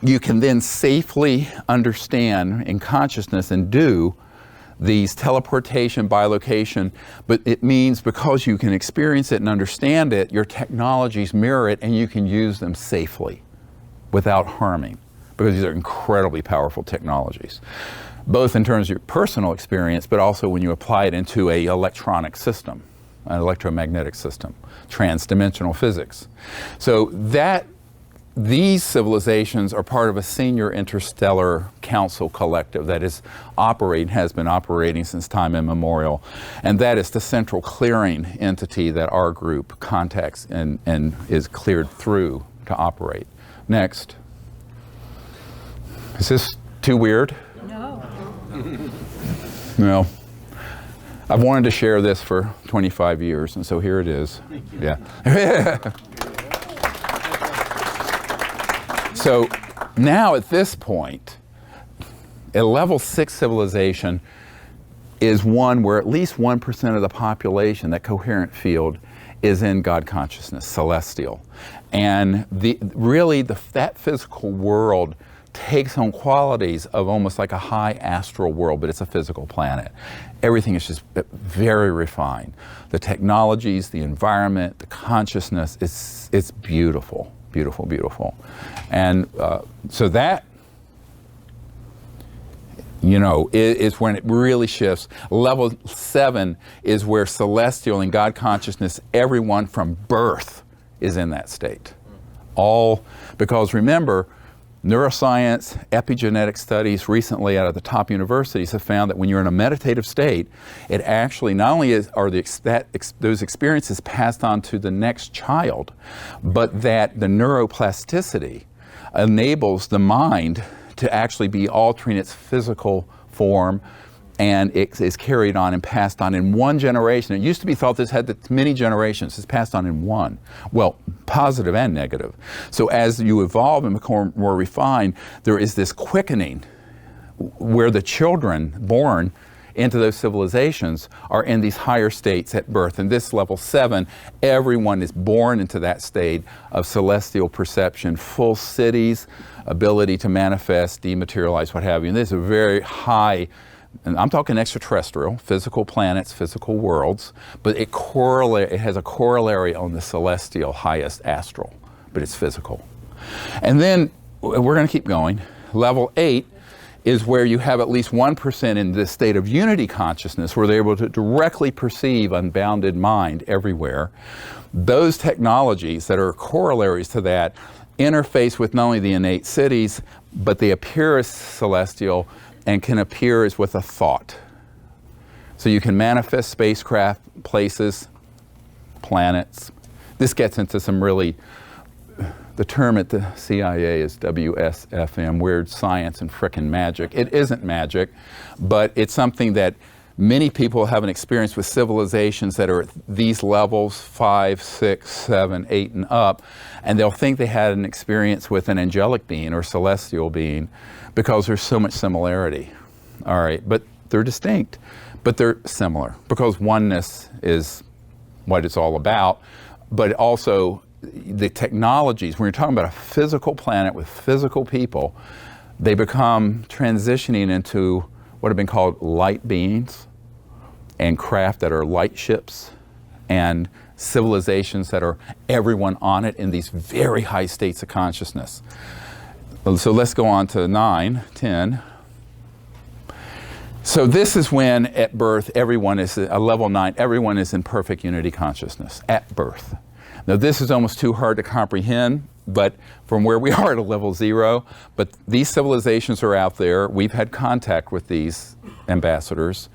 Speaker 1: you can then safely understand in consciousness and do these teleportation, bilocation, but it means because you can experience it and understand it, your technologies mirror it, and you can use them safely without harming, because these are incredibly powerful technologies, both in terms of your personal experience, but also when you apply it into an electronic system, an electromagnetic system, transdimensional physics. So these civilizations are part of a senior interstellar council collective that has been operating since time immemorial. And that is the central clearing entity that our group contacts and is cleared through to operate. Next. Is this too weird?
Speaker 2: No.
Speaker 1: No. I've wanted to share this for 25 years, and so here it is. Yeah. So now at this point, at level 6 civilization, is one where at least 1% of the population, that coherent field, is in God consciousness, celestial. And that physical world takes on qualities of almost like a high astral world, but it's a physical planet. Everything is just very refined. The technologies, the environment, the consciousness, it's beautiful, beautiful, beautiful. And so that, you know, is when it really shifts. Level 7 is where celestial and God consciousness, everyone from birth is in that state. All, because remember, neuroscience, epigenetic studies recently out of the top universities have found that when you're in a meditative state, it actually not only are those experiences passed on to the next child, but that the neuroplasticity enables the mind to actually be altering its physical form, and it is carried on and passed on in one generation. It used to be thought this had many generations. It's passed on in one. Well, positive and negative. So as you evolve and become more refined, there is this quickening where the children born into those civilizations are in these higher states at birth. And this level 7, everyone is born into that state of celestial perception, full cities, ability to manifest, dematerialize, what have you. And this is a very high, and I'm talking extraterrestrial, physical planets, physical worlds, but it has a corollary on the celestial highest astral, but it's physical. And then we're going to keep going. Level 8 is where you have at least 1% in this state of unity consciousness, where they're able to directly perceive unbounded mind everywhere. Those technologies that are corollaries to that interface with not only the innate cities, but they appear as celestial and can appear as with a thought. So you can manifest spacecraft, places, planets. This gets into some really, the term at the CIA is WSFM, weird science and frickin' magic. It isn't magic, but it's something that many people have an experience with civilizations that are at these levels, 5, 6, 7, 8, and up, and they'll think they had an experience with an angelic being or celestial being because there's so much similarity. All right, but they're distinct, but they're similar because oneness is what it's all about, but also the technologies, when you're talking about a physical planet with physical people, they become transitioning into what have been called light beings and craft that are light ships and civilizations that are everyone on it in these very high states of consciousness. So let's go on to 9, 10. So this is when at birth everyone is, a level 9, everyone is in perfect unity consciousness at birth. Now this is almost too hard to comprehend, but from where we are at a level 0, but these civilizations are out there. We've had contact with these ambassadors.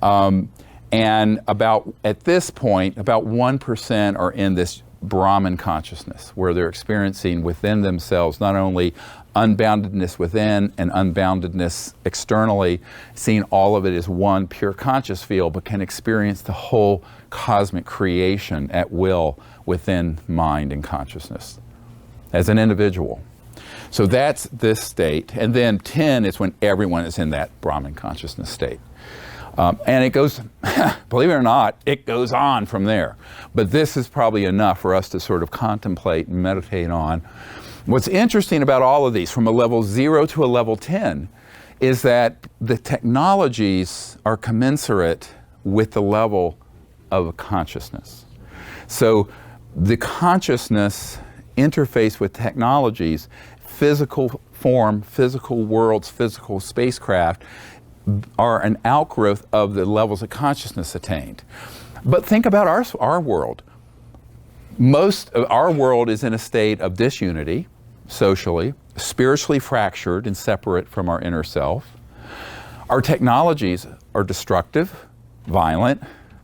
Speaker 1: And at this point, about 1% are in this Brahman consciousness, where they're experiencing within themselves not only unboundedness within and unboundedness externally, seeing all of it as one pure conscious field, but can experience the whole cosmic creation at will within mind and consciousness as an individual. So that's this state. And then 10 is when everyone is in that Brahman consciousness state. And it goes, believe it or not, it goes on from there. But this is probably enough for us to sort of contemplate and meditate on. What's interesting about all of these, from a level 0 to a level 10, is that the technologies are commensurate with the level of consciousness. So the consciousness interface with technologies, physical form, physical worlds, physical spacecraft, are an outgrowth of the levels of consciousness attained. But think about our world. Most of our world is in a state of disunity, socially, spiritually fractured and separate from our inner self. Our technologies are destructive, violent,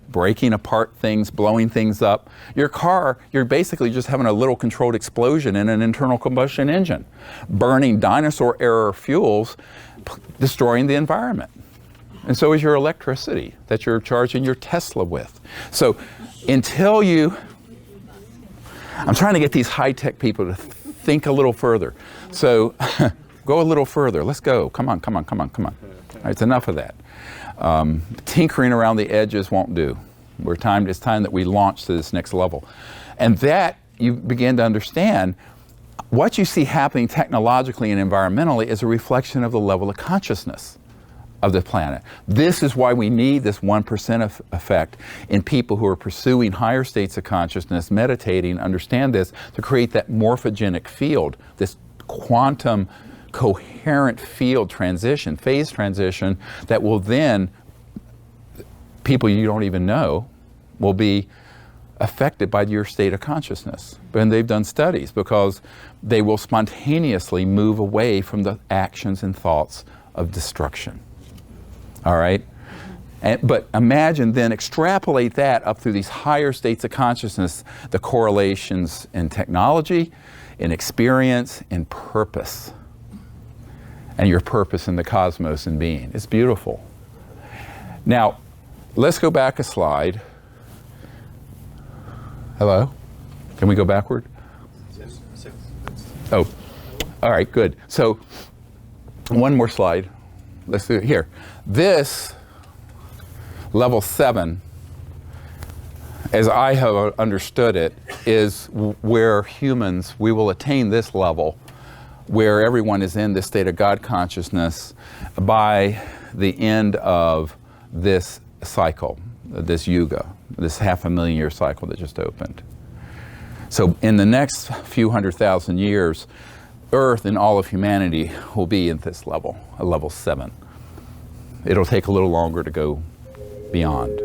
Speaker 1: breaking apart things, blowing things up. Your car, you're basically just having a little controlled explosion in an internal combustion engine, burning dinosaur-era fuels, destroying the environment. And so is your electricity that you're charging your Tesla with. So until I'm trying to get these high-tech people to think a little further. So go a little further. Let's go. Come on, come on, come on, come on. All right, it's enough of that. Tinkering around the edges won't do. It's time that we launch to this next level. And that you begin to understand what you see happening technologically and environmentally is a reflection of the level of consciousness of the planet. This is why we need this 1% effect in people who are pursuing higher states of consciousness, meditating, understand this, to create that morphogenic field, this quantum coherent field transition, phase transition, that will then, people you don't even know, will be affected by your state of consciousness. And they've done studies because they will spontaneously move away from the actions and thoughts of destruction. All right? But imagine then, extrapolate that up through these higher states of consciousness, the correlations in technology, in experience, in purpose. And your purpose in the cosmos and being. It's beautiful. Now, let's go back a slide. Hello? Can we go backward? Oh, all right, good. So, one more slide. Let's do it here. This, level 7, as I have understood it, is where humans, we will attain this level, where everyone is in this state of God consciousness by the end of this cycle, this yuga, this 500,000 year cycle that just opened. So in the next few 100,000 years, Earth and all of humanity will be at this level, a level 7. It'll take a little longer to go beyond.